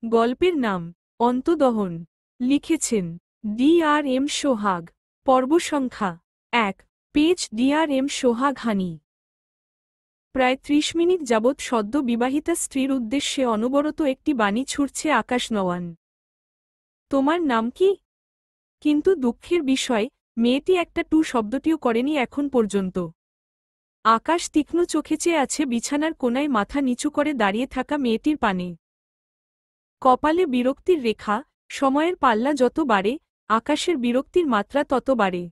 গল্পের নাম অন্তদহন। লিখেছেন DRM সোহাগ। পর্ব সংখ্যা 1। পেজ DRM সোহাগ হানি। প্রায় ৩০ মিনিট যাবৎ সদ্য বিবাহিতা স্ত্রীর উদ্দেশ্যে অনবরত একটি বাণী ছুড়ছে আকাশ নওয়ান। তোমার নাম কি? কিন্তু দুঃখের বিষয়, মেয়েটি একটা টু শব্দটিও করেনি এখন পর্যন্ত। আকাশ তীক্ষ্ণ চোখে চেয়ে আছে বিছানার কোনায় মাথা নিচু করে দাঁড়িয়ে থাকা মেয়েটির পানে। কপালে বিরক্তির রেখা। সময়ের পাল্লা যত বাড়ে, আকাশের বিরক্তির মাত্রা তত বাড়ে।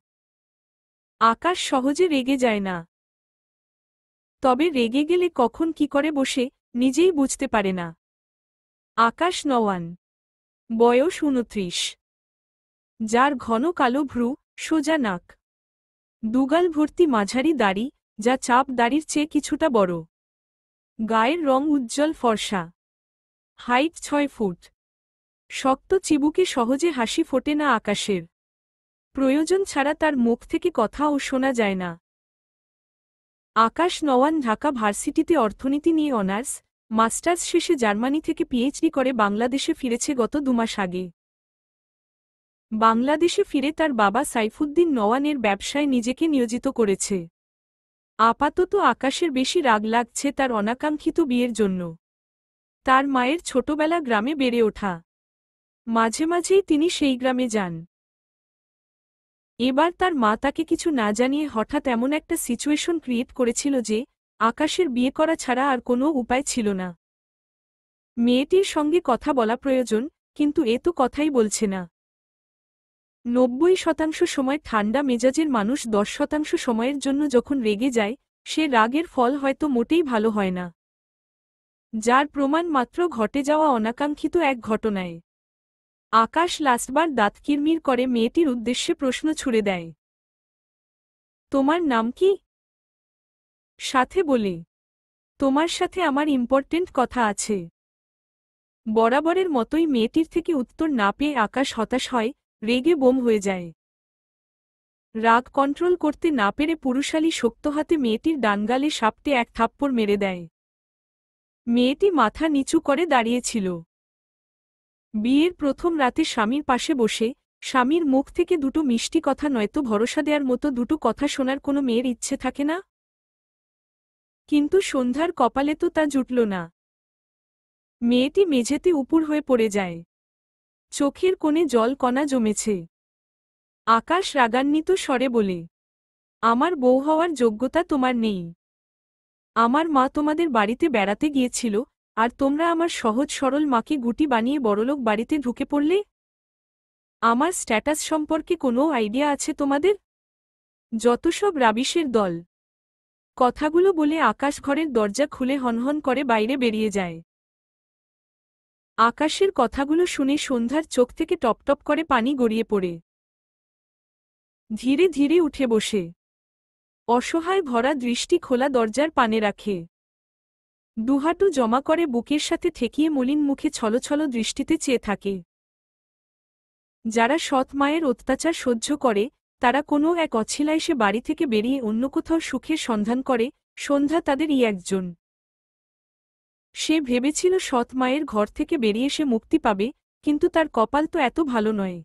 আকাশ সহজে রেগে যায় না, তবে রেগে গেলে কখন কি করে বসে, নিজেই বুঝতে পারে না। আকাশ নওয়ান, বয়স ২৯, যার ঘন কালো ভ্রু, সোজা নাক, দুগাল ভর্তি মাঝারি দাড়ি, যা চাপ দাড়ির চেয়ে কিছুটা বড়। গায়ের রং উজ্জ্বল ফর্সা। Height ৬ foot. শক্ত চিবুকে সহজে হাসি ফোটে না আকাশের। প্রয়োজন ছাড়া তার মুখ থেকে কথাও শোনা যায় না। আকাশ নওয়ান ঢাকা ভার্সিটিতে অর্থনীতি নিয়ে অনার্স, মাস্টার্স শেষে জার্মানি থেকে পিএইচডি করে বাংলাদেশে ফিরেছে গত ২ মাস আগে। বাংলাদেশে ফিরে তার বাবা সাইফুদ্দিন নওয়ানের ব্যবসায় নিজেকে নিয়োজিত করেছে। আপাতত আকাশের বেশি রাগ লাগছে তার অনাকাঙ্ক্ষিত বিয়ের জন্য। তার মায়ের ছোটবেলা গ্রামে বেড়ে ওঠা। মাঝে মাঝেই তিনি সেই গ্রামে যান। এবার তার মা তাকে কিছু না জানিয়ে হঠাৎ এমন একটা সিচুয়েশন ক্রিয়েট করেছিল যে আকাশের বিয়ে করা ছাড়া আর কোনো উপায় ছিল না। মেয়েটির সঙ্গে কথা বলা প্রয়োজন, কিন্তু এ তো কথাই বলছে না। ৯০% সময় ঠান্ডা মেজাজের মানুষ ১০% সময়ের জন্য যখন রেগে যায়, সে রাগের ফল হয়তো মোটেই ভালো হয় না। যার প্রমাণ মাত্র ঘটে যাওয়া অনাকাঙ্ক্ষিত এক ঘটনায়। আকাশ লাস্টবার দাঁত কিরমির করে মেয়েটির উদ্দেশ্যে প্রশ্ন ছুড়ে দেয়। তোমার নাম কি? সাথে বলে, তোমার সাথে আমার ইম্পর্টেন্ট কথা আছে। বরাবরের মতোই মেয়েটির থেকে উত্তর না পেয়ে আকাশ হতাশ হয়, রেগে বোম হয়ে যায়। রাগ কন্ট্রোল করতে না পেরে পুরুষালী শক্ত হাতে মেয়েটির ডানগালে সাপটে এক থাপ্পড় মেরে দেয়। মেয়েটি মাথা নিচু করে দাঁড়িয়েছিল। বিয়ের প্রথম রাতে স্বামীর পাশে বসে, স্বামীর মুখ থেকে দুটো মিষ্টি কথা নয়তো ভরসা দেওয়ার মতো দুটো কথা শোনার কোনো মেয়ের ইচ্ছে থাকে না? কিন্তু সন্ধ্যার কপালে তো তা জুটল না। মেয়েটি মেঝেতে উপুড় হয়ে পড়ে যায়। চোখের কোণে জল কণা জমেছে। আকাশ রাগান্বিত স্বরে বলে, আমার বউ হওয়ার যোগ্যতা তোমার নেই। আমার মা তোমাদের বাড়িতে বেড়াতে গিয়েছিল, আর তোমরা আমার সহজ সরল মাকে গুটি বানিয়ে বড়লোক বাড়িতে ঢুকে পড়লে? আমার স্ট্যাটাস সম্পর্কে কোনো আইডিয়া আছে তোমাদের? যতসব রাবিশের দল। কথাগুলো বলে আকাশ ঘরের দরজা খুলে হনহন করে বাইরে বেরিয়ে যায়। আকাশের কথাগুলো শুনে সন্ধ্যার চোখ থেকে টপটপ করে পানি গড়িয়ে পড়ে। ধীরে ধীরে উঠে বসে অসহায় ভরা দৃষ্টি খোলা দরজার পানে রাখে। দুহাঁটু জমা করে বুকের সাথে ঠেকিয়ে মলিন মুখে ছলছল দৃষ্টিতে চেয়ে থাকে। যারা সৎ মায়ের অত্যাচার সহ্য করে, তারা কোনো এক অছিলা এসে বাড়ি থেকে বেরিয়ে অন্য কোথাও সুখের সন্ধান করে, সন্ধ্যা তাদেরই একজন। সে ভেবেছিল সৎ মায়ের ঘর থেকে বেরিয়ে সে মুক্তি পাবে, কিন্তু তার কপাল তো এত ভালো নয়।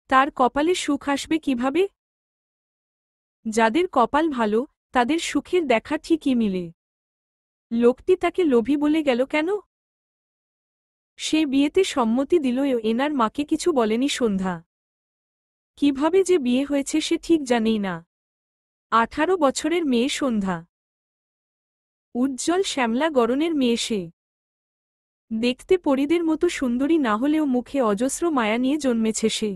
তার কপালে সুখ আসবে কিভাবে? যাদের কপাল ভালো, তাদের সুখের দেখা ঠিকই মিলে। লোকটি তাকে লোভী বলে গেল কেন? সে বিয়েতে সম্মতি দিলও এনার মাকে কিছু বলেনি সন্ধ্যা। কিভাবে যে বিয়ে হয়েছে সে ঠিক জানেই না। 18 বছরের মেয়ে সন্ধ্যা। উজ্জ্বল শ্যামলা গড়নের মেয়ে সে। দেখতে পরীদের মতো সুন্দরী না হলেও মুখে অজস্র মায়া নিয়ে জন্মেছে সে।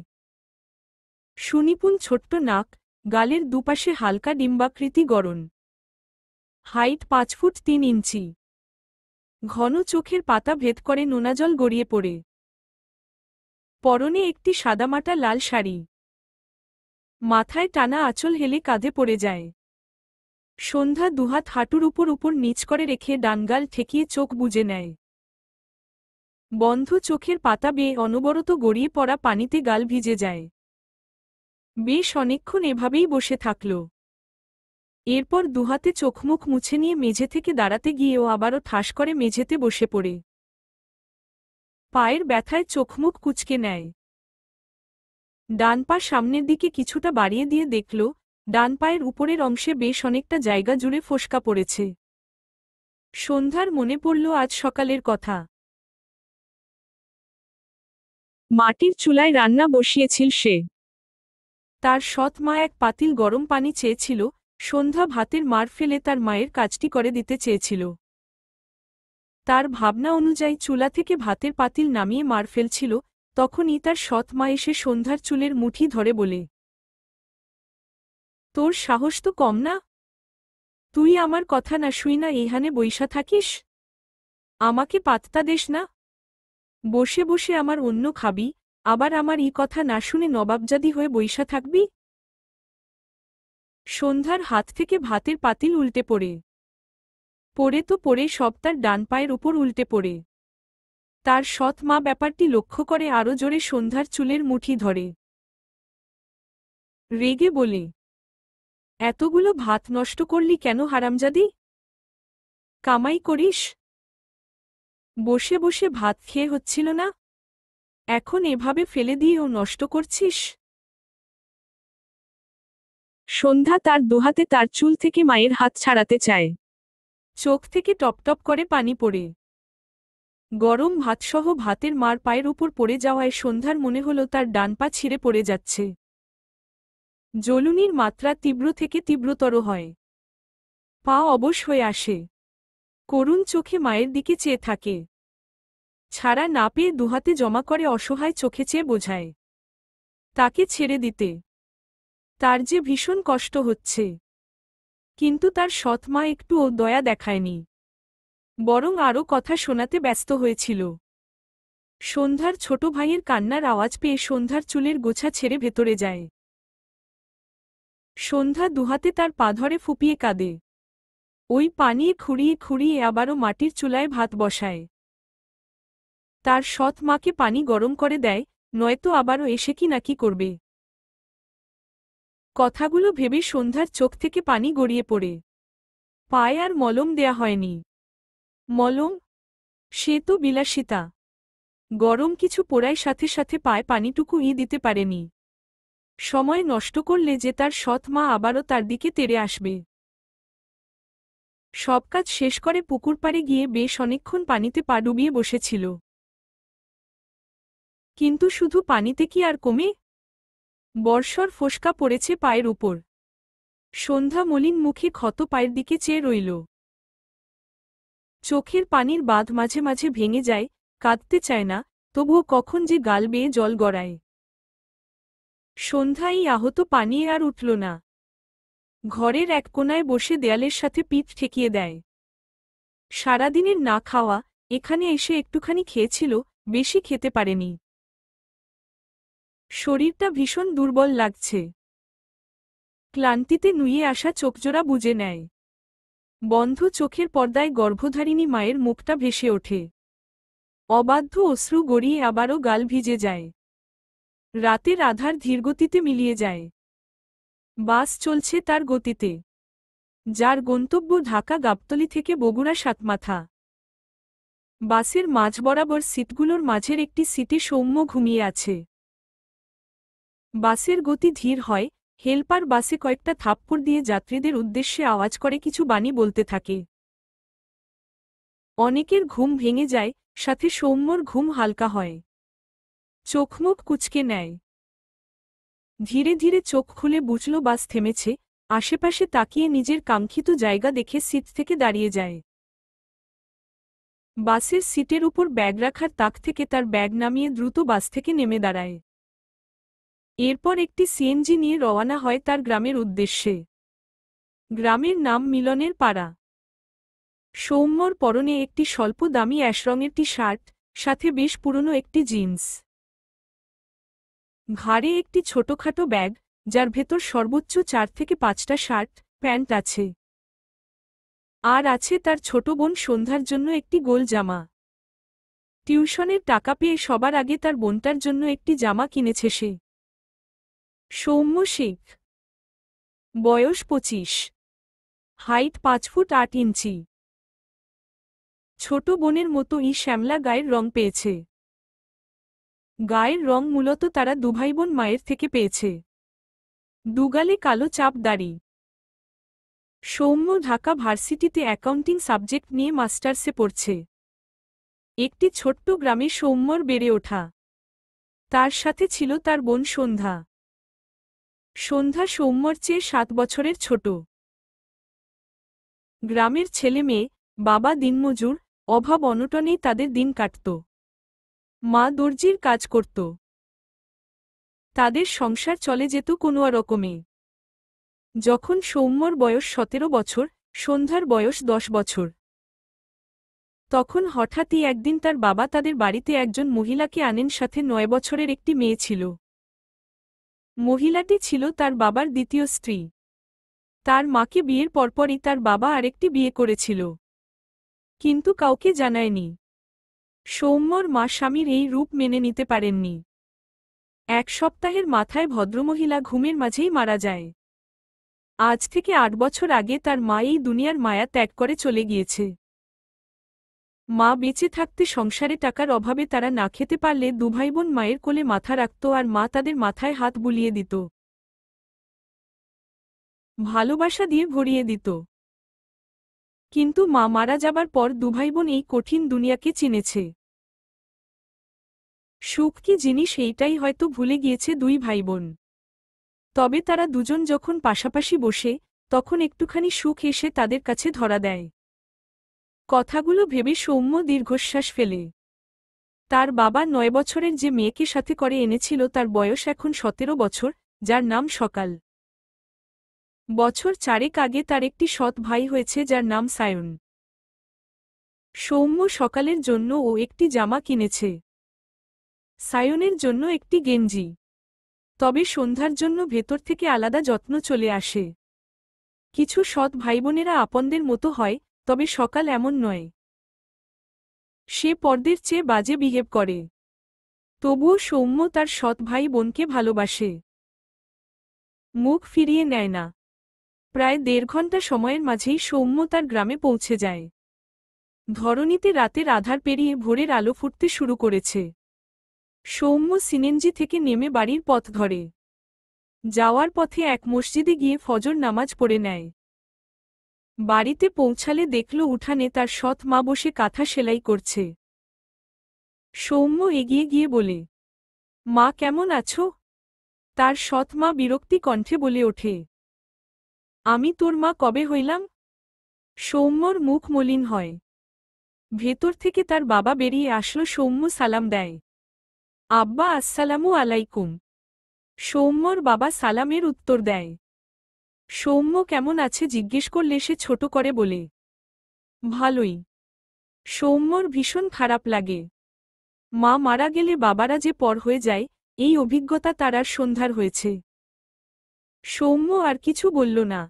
সুনিপুণ ছোট্ট নাক, গালের দুপাশে হালকা ডিম্বাকৃতি গড়ন। হাইট 5 ফুট 3 ইঞ্চি। ঘন চোখের পাতা ভেদ করে নোনাজল গড়িয়ে পড়ে। পরনে একটি সাদামাটা লাল শাড়ি। মাথায় টানা আঁচল হেলে কাঁধে পড়ে যায়। সন্ধ্যা দুহাত হাঁটুর উপর উপর নিচ করে রেখে ডানগাল ঠেকিয়ে চোখ বুজে নেয়। বন্ধ চোখের পাতা বেয়ে অনবরত গড়িয়ে পড়া পানিতে গাল ভিজে যায়। বেশ অনেকক্ষণ এভাবেই বসে থাকল। এরপর দুহাতে চোখমুখ মুছে নিয়ে মেঝে থেকে দাঁড়াতে গিয়েও আবারও ঠাস করে মেঝেতে বসে পড়ে। পায়ের ব্যথায় চোখমুখ কুঁচকে নেয়। ডান পা সামনের দিকে কিছুটা বাড়িয়ে দিয়ে দেখল, ডান পায়ের উপরের অংশে বেশ অনেকটা জায়গা জুড়ে ফোস্কা পড়েছে। সন্ধ্যার মনে পড়ল আজ সকালের কথা। মাটির চুলায় রান্না বসিয়েছিল সে। তার সৎ মা এক পাতিল গরম পানি চেয়েছিল। সন্ধ্যা ভাতের মার ফেলে তার মায়ের কাজটি করে দিতে চেয়েছিল। তার ভাবনা অনুযায়ী চুলা থেকে ভাতের পাতিল নামিয়ে মার ফেলছিল, তখনই তার সৎ মা এসে সন্ধ্যার চুলের মুঠি ধরে বলে, তোর সাহস তো কম না? তুই আমার কথা না শুই না এইখানে বইসা থাকিস? আমাকে পাত্তা দেস না? বসে বসে আমার অন্য খাবি, আবার আমার ই কথা না শুনে নবাবজাদি হয়ে বইসা থাকবি? সন্ধ্যার হাত থেকে ভাতের পাতিল উল্টে পড়ে তো পড়ে সব তার ডান পায়ের উপর উল্টে পড়ে। তার সৎ মা ব্যাপারটি লক্ষ্য করে আরো জোরে সন্ধ্যার চুলের মুঠি ধরে। রেগে বলে, এতগুলো ভাত নষ্ট করলি কেন হারামজাদি? কামাই করিস? বসে বসে ভাত খেয়ে হচ্ছিল না? এখন এভাবে ফেলে দিয়েও নষ্ট করছিস? সন্ধ্যা তার দুহাতে তার চুল থেকে মায়ের হাত ছাড়াতে চায়। চোখ থেকে টপটপ করে পানি পড়ে। গরম ভাতসহ ভাতের মার পায়ের উপর পড়ে যাওয়ায় সন্ধ্যার মনে হল তার ডান পা ছিঁড়ে পড়ে যাচ্ছে। জ্বলুনির মাত্রা তীব্র থেকে তীব্রতর হয়। পা অবশ হয়ে আসে। করুণ চোখে মায়ের দিকে চেয়ে থাকে। ছাড়া না পেয়ে দুহাতে জমা করে অসহায় চোখে চেয়ে বোঝায় তাকে ছেড়ে দিতে। তার যে ভীষণ কষ্ট হচ্ছে, কিন্তু তার সৎ মা একটুও দয়া দেখায়নি, বরং আরও কথা শোনাতে ব্যস্ত হয়েছিল। সন্ধ্যার ছোট ভাইয়ের কান্নার আওয়াজ পেয়ে সন্ধ্যার চুলের গোছা ছেড়ে ভেতরে যায়। সন্ধ্যা দুহাতে তার পা ধরে ফুপিয়ে কাঁদে। ওই পানি খুঁড়িয়ে খুঁড়িয়ে আবারও মাটির চুলায় ভাত বসায়। তার সৎ মাকে পানি গরম করে দেয়, নয়তো আবারও এসে কি নাকি করবে। কথাগুলো ভেবে সন্ধ্যার চোখ থেকে পানি গড়িয়ে পড়ে। পায়ে আর মলম দেয়া হয়নি। মলম? সে তো বিলাসিতা। গরম কিছু পোড়ায় সাথে সাথে পায়ে পানিটুকু দিতে পারেনি। সময় নষ্ট করলে যে তার সৎ মা আবারও তার দিকে তেড়ে আসবে। সব কাজ শেষ করে পুকুর পাড়ে গিয়ে বেশ অনেকক্ষণ পানিতে পা ডুবিয়ে বসেছিল। কিন্তু শুধু পানিতে কি আর কমে? বর্ষর ফোস্কা পড়েছে পায়ের উপর। সন্ধ্যা মলিন মুখে ক্ষত পায়ের দিকে চেয়ে রইল। চোখের পানির বাঁধ মাঝে মাঝে ভেঙে যায়, কাঁদতে চায় না, তবুও কখন যে গাল বেয়ে জল গড়ায়। সন্ধ্যা এই আহত পানিয়ে আর উঠল না। ঘরের এক কোনায় বসে দেয়ালের সাথে পিঠ ঠেকিয়ে দেয়। সারাদিনের না খাওয়া, এখানে এসে একটুখানি খেয়েছিল, বেশি খেতে পারেনি। শরীরটা ভীষণ দুর্বল লাগছে। ক্লান্তিতে নুয়ে আসা চোখজোড়া বুজে নেয়। বন্ধ চোখের পর্দায় গর্ভধারিণী মায়ের মুখটা ভেসে ওঠে। অবাধ্য অশ্রু গড়িয়ে আবারও গাল ভিজে যায়। রাতের আধার ধীরগতিতে মিলিয়ে যায়। বাস চলছে তার গতিতে। যার গন্তব্য ঢাকা গাবতলী থেকে বগুড়া সাতমাথা। বাসের মাঝ বরাবর সিটগুলোর মাঝের একটি সিটে সৌম্য ঘুমিয়ে আছে। বাসের গতি ধীর হয়, হেলপার বাসে কয়েকটা থাপ্পড় দিয়ে যাত্রীদের উদ্দেশ্যে আওয়াজ করে কিছু বাণী বলতে থাকে। অনেকের ঘুম ভেঙে যায়, সাথে সৌম্যর ঘুম হালকা হয়। চোখমুখ কুঁচকে নেয়। ধীরে ধীরে চোখ খুলে বুঝল বাস থেমেছে। আশেপাশে তাকিয়ে নিজের কাঙ্ক্ষিত জায়গা দেখে সিট থেকে দাঁড়িয়ে যায়। বাসের সিটের উপর ব্যাগ রাখার তাক থেকে তার ব্যাগ নামিয়ে দ্রুত বাস থেকে নেমে দাঁড়ায়। এরপর একটি সিএনজি নিয়ে রওয়ানা হয় তার গ্রামের উদ্দেশ্যে। গ্রামের নাম মিলনের পাড়া। সৌম্যর পরনে একটি স্বল্প দামি অ্যাশ রঙের টি শার্ট, সাথে বেশ পুরনো একটি জিন্স। ঘাড়ে একটি ছোটখাটো ব্যাগ, যার ভেতর সর্বোচ্চ 4 থেকে 5টা শার্ট, প্যান্ট আছে। আর আছে তার ছোট বোন সন্ধ্যার জন্য একটি গোল জামা। টিউশনের টাকা পেয়ে সবার আগে তার বোনটার জন্য একটি জামা কিনেছে সে। সৌম্য শেখ। বয়স 25। হাইট 5 ফুট 8 ইঞ্চি। ছোট বোনের মতোই শ্যামলা গায়ের রং পেয়েছে। গায়ের রং মূলত তারা দুভাইবোন মায়ের থেকে পেয়েছে। দুগালে কালো চাপ দাড়ি। সৌম্য ঢাকা ভার্সিটিতে অ্যাকাউন্টিং সাবজেক্ট নিয়ে মাস্টার্সে পড়ছে। একটি ছোট্ট গ্রামে সৌম্যর বেড়ে ওঠা। তার সাথে ছিল তার বোন সন্ধ্যা। সন্ধ্যা সৌম্যর চেয়ে 7 বছরের ছোট। গ্রামের ছেলে মেয়ে, বাবা দিনমজুর, অভাব অনটনেই তাদের দিন কাটত। মা দর্জির কাজ করত। তাদের সংসার চলে যেত কোনো রকমে। যখন সৌম্যর বয়স 17 বছর, সন্ধ্যার বয়স 10 বছর, তখন হঠাৎই একদিন তার বাবা তাদের বাড়িতে একজন মহিলাকে আনেন, সাথে 9 বছরের একটি মেয়ে ছিল। মহিলাটি ছিল তার বাবার দ্বিতীয় স্ত্রী। তার মাকে বিয়ের পরপরই তার বাবা আরেকটি বিয়ে করেছিল, কিন্তু কাউকে জানায়নি। সৌম্যর মা স্বামীর এই রূপ মেনে নিতে পারেননি। 1 সপ্তাহের মাথায় ভদ্রমহিলা ঘুমের মাঝেই মারা যায়। আজ থেকে 8 বছর আগে তার মা এই দুনিয়ার মায়া ত্যাগ করে চলে গিয়েছে। মা বেঁচে থাকতে সংসারে টাকার অভাবে তারা না খেতে পারলে দুভাইবোন মায়ের কোলে মাথা রাখত আর মা তাদের মাথায় হাত বুলিয়ে দিত, ভালোবাসা দিয়ে ভরিয়ে দিত। কিন্তু মা মারা যাবার পর দুভাইবোন এই কঠিন দুনিয়াকে চিনেছে। সুখ কি জিনিস এইটাই হয়তো ভুলে গিয়েছে দুই ভাইবোন। তবে তারা দুজন যখন পাশাপাশি বসে, তখন একটুখানি সুখ এসে তাদের কাছে ধরা দেয়। কথাগুলো ভেবে সৌম্য দীর্ঘশ্বাস ফেলে। তার বাবা 9 বছরের যে মেয়েকে সাথে করে এনেছিল তার বয়স এখন 17 বছর, যার নাম সকাল। বছর 4 আগে তার একটি সৎ ভাই হয়েছে যার নাম সায়ন। সৌম্য সকালের জন্য ও একটি জামা কিনেছে, সায়নের জন্য একটি গেঞ্জি। তবে সন্ধ্যার জন্য ভেতর থেকে আলাদা যত্ন চলে আসে। কিছু সৎ ভাইবোনেরা আপনদের মতো হয়, তবে সকাল এমন নয়। সে পরদের চেয়ে বাজে বিহেভ করে। তবুও সৌম্য তার সৎ ভাই বোনকে ভালোবাসে, মুখ ফিরিয়ে নেয় না। প্রায় 1.5 ঘন্টা সময়ের মাঝেই সৌম্য তার গ্রামে পৌঁছে যায়। ধরণীতে রাতের আধার পেরিয়ে ভোরের আলো ফুটতে শুরু করেছে। সৌম্য সিএনজি থেকে নেমে বাড়ির পথ ধরে। যাওয়ার পথে এক মসজিদে গিয়ে ফজর নামাজ পড়ে নেয়। বাড়িতে পৌঁছালে দেখল উঠানে তার সৎ মা বসে কাঁথা সেলাই করছে। সৌম্য এগিয়ে গিয়ে বলে, মা কেমন আছো? তার সৎ মা বিরক্তি কণ্ঠে বলে ওঠে, আমি তোর মা কবে হইলাম? সৌম্যর মুখ মলিন হয়। ভেতর থেকে তার বাবা বেরিয়ে আসলো। সৌম্য সালাম দেয়, আব্বা আসসালামু আলাইকুম। সৌম্যর বাবা সালামের উত্তর দেয়। সৌম্য কেমন আছে জিজ্ঞেস করলে সে ছোট করে বলে, ভালোই। সৌম্যর ভীষণ খারাপ লাগে। মা মারা গেলে বাবারা যে পর হয়ে যায়, এই অভিজ্ঞতা তার আর সন্ধ্যার হয়েছে। সৌম্য আর কিছু বলল না।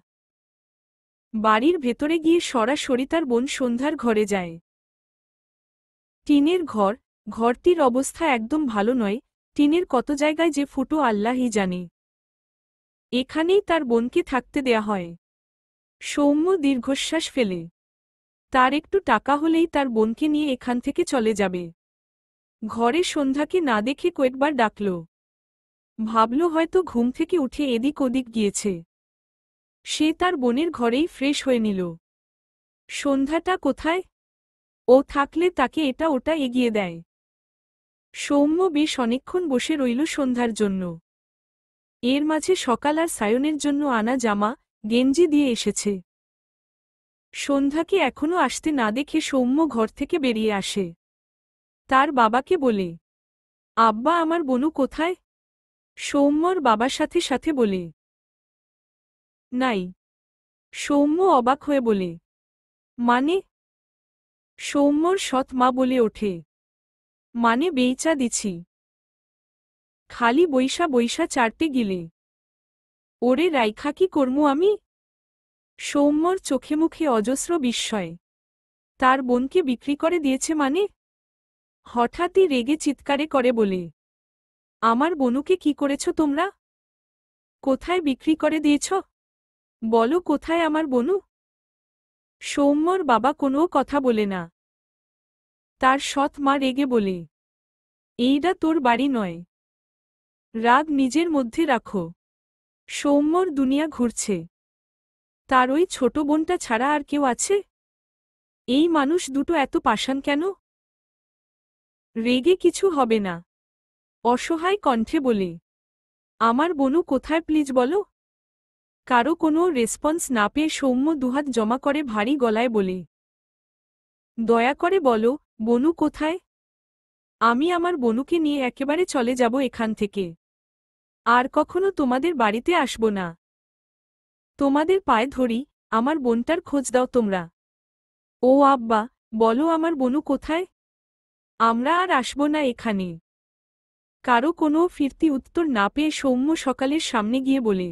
বাড়ির ভেতরে গিয়ে সরাসরি তার বোন সন্ধ্যার ঘরে যায়। টিনের ঘর, ঘরটির অবস্থা একদম ভালো নয়। টিনের কত জায়গায় যে ফুটো আল্লাহই জানে। এখানেই তার বোনকে থাকতে দেয়া হয়। সৌম্য দীর্ঘশ্বাস ফেলে। তার একটু টাকা হলেই তার বোনকে নিয়ে এখান থেকে চলে যাবে। ঘরে সন্ধ্যাকে না দেখে কয়েকবার ডাকল। ভাবল হয়তো ঘুম থেকে উঠে এদিক ওদিক গিয়েছে। সে তার বোনের ঘরেই ফ্রেশ হয়ে নিল। সন্ধ্যাটা কোথায়? ও থাকলে তাকে এটা ওটা এগিয়ে দেয়। সৌম্য বেশ অনেকক্ষণ বসে রইল সন্ধ্যার জন্য। এর মাঝে সকাল আর সায়নের জন্য আনা জামা, গেঞ্জি দিয়ে এসেছে। সন্ধ্যাকে এখনো আসতে না দেখে সৌম্য ঘর থেকে বেরিয়ে আসে। তার বাবাকে বলে, আব্বা আমার বনু কোথায়? সৌম্যর বাবার সাথে সাথে বলে, নাই। সৌম্য অবাক হয়ে বলে, মানে? সৌম্যর সৎ মা বলে ওঠে, মানে বেইচা দিছি। খালি বৈশা বৈশা চারটে গিলে। ওরে রাইখা কি করমু আমি? সৌম্যর চোখে মুখে অজস্র বিস্ময়। তার বোনকে বিক্রি করে দিয়েছে মানে? হঠাৎই রেগে চিৎকারে করে বলে, আমার বনুকে কি করেছ তোমরা? কোথায় বিক্রি করে দিয়েছ? বলো কোথায় আমার বনু? সৌম্যর বাবা কোনো কথা বলে না। তার সৎ মা রেগে বলে, এইটা তোর বাড়ি নয়। রাগ নিজের মধ্যে রাখো। সৌম্যর দুনিয়া ঘুরছে। তার ওই ছোট বোনটা ছাড়া আর কেউ আছে? এই মানুষ দুটো এত পাষাণ কেন? রেগে কিছু হবে না, অসহায় কণ্ঠে বলে। আমার বনু কোথায় প্লিজ বলো। কারো কোনো রেসপন্স না পেয়ে সৌম্য দুহাত জমা করে ভারী গলায় বলে, দয়া করে বলো, বনু কোথায়? আমি আমার বনুকে নিয়ে একেবারে চলে যাব এখান থেকে। আর কখনো তোমাদের বাড়িতে আসব না। তোমাদের পায়ে ধরি, আমার বোনটার খোঁজ দাও তোমরা। ও আব্বা, বলো আমার বনু কোথায়? আমরা আর আসব না এখানে। কারো কোনো ফিরতি উত্তর না পেয়ে সৌম্য সকালের সামনে গিয়ে বলে,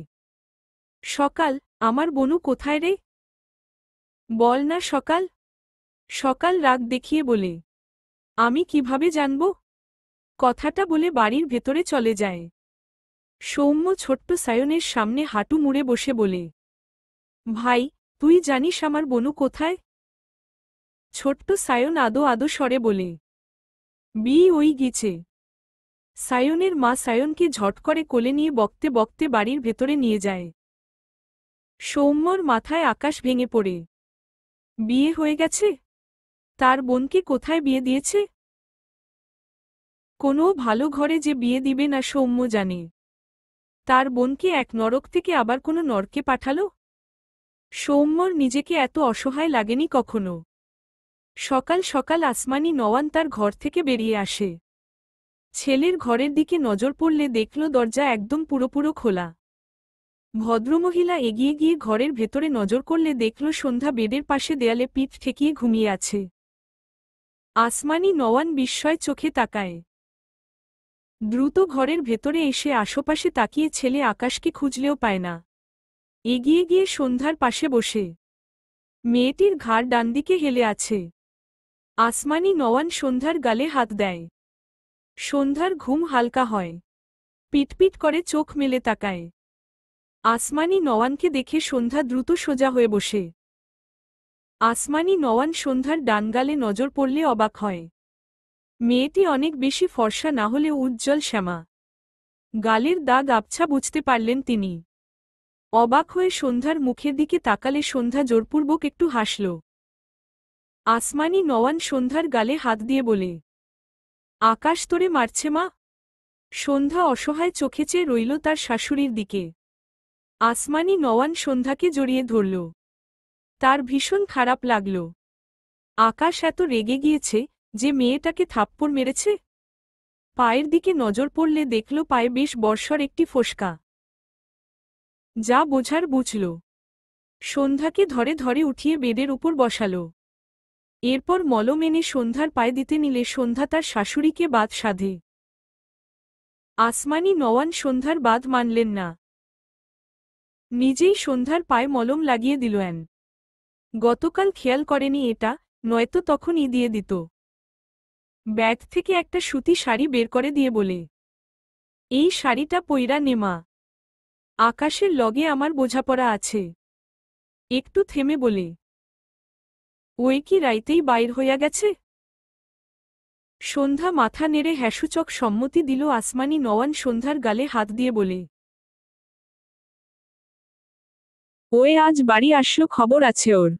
সকাল, আমার বনু কোথায় রে? বল না সকাল। সকাল রাগ দেখিয়ে বলে, আমি কিভাবে জানব? কথাটা বলে বাড়ির ভেতরে চলে যায়। সৌম্য ছোট্ট সায়নের সামনে হাঁটু মুড়ে বসে বলে, ভাই, তুই জানিস আমার বনু কোথায়? ছোট্ট সায়ন আদো আদো স্বরে বলে, ওই গেছে। সায়নের মা সায়নকে ঝট করে কোলে নিয়ে বকতে বকতে বাড়ির ভেতরে নিয়ে যায়। সৌম্যর মাথায় আকাশ ভেঙে পড়ে। বিয়ে হয়ে গেছে? তার বোনকে কোথায় বিয়ে দিয়েছে? কোনো ভালো ঘরে যে বিয়ে দিবে না সৌম্য জানে। তার বোনকে এক নরক থেকে আবার কোনো নরকে পাঠালো? সৌম্যর নিজেকে এত অসহায় লাগেনি কখনো। সকাল সকাল আসমানি নওয়ান তার ঘর থেকে বেরিয়ে আসে। ছেলের ঘরের দিকে নজর পড়লে দেখল দরজা একদম পুরোপুরো খোলা। ভদ্রমহিলা এগিয়ে গিয়ে ঘরের ভেতরে নজর করলে দেখল সন্ধ্যা বেডের পাশে দেয়ালে পিঠ ঠেকিয়ে ঘুমিয়ে আছে। আসমানি নওয়ান বিস্ময় চোখে তাকায়। দ্রুত ঘরের ভেতরে এসে আশপাশে তাকিয়ে ছেলে আকাশকে খুঁজলেও পায় না। এগিয়ে গিয়ে সন্ধ্যার পাশে বসে। মেয়েটির ঘাড় ডানদিকে হেলে আছে। আসমানি নওয়ান সন্ধ্যার গালে হাত দেয়। সন্ধ্যার ঘুম হালকা হয়। পিটপিট করে চোখ মেলে তাকায়। আসমানি নওয়ানকে দেখে সন্ধ্যা দ্রুত সোজা হয়ে বসে। আসমানি নওয়ান সন্ধ্যার ডানগালে নজর পড়লে অবাক হয়। মেয়েটি অনেক বেশি ফর্সা না হলেও উজ্জ্বল শ্যামা। গালের দাগ আবছা বুঝতে পারলেন তিনি। অবাক হয়ে সন্ধ্যার মুখের দিকে তাকালে সন্ধ্যা জোরপূর্বক একটু হাসল। আসমানি নওয়ান সন্ধ্যার গালে হাত দিয়ে বলে, আকাশ তোরে মারছে মা? সন্ধ্যা অসহায় চোখে চেয়ে রইল তার শাশুড়ির দিকে। আসমানি নওয়ান সন্ধ্যাকে জড়িয়ে ধরল। তার ভীষণ খারাপ লাগল। আকাশ এত রেগে গিয়েছে যে মেয়েটাকে থাপ্পড় মেরেছে। পায়ের দিকে নজর পড়লে দেখল পায়ে বেশ বর্ষর একটি ফোসকা। যা বোঝার বুঝল। সন্ধ্যাকে ধরে ধরে উঠিয়ে বেডের উপর বসাল। এরপর মলম এনে সন্ধ্যার পায়ে দিতে নিলে সন্ধ্যা তার শাশুড়িকে বাদ সাধে। আসমানি নওয়ান সন্ধ্যার বাদ মানলেন না। নিজেই সন্ধ্যার পায়ে মলম লাগিয়ে দিলেন। গতকাল খেয়াল করেনি এটা, নয়তো তখনই দিয়ে দিত। ব্যাগ থেকে একটা সুতি শাড়ি বের করে দিয়ে বলে, এই শাড়িটা পইরা নেমা। আকাশের লগে আমার বোঝাপড়া আছে। একটু থেমে বলে, ওই কি রাইতেই বাইর হইয়া গেছে? সন্ধ্যা মাথা নেড়ে হ্যাসূচক সম্মতি দিল। আসমানি নওয়ান সন্ধ্যার গালে হাত দিয়ে বলে, ওই আজ বাড়ি আসলো, খবর আছে ওর।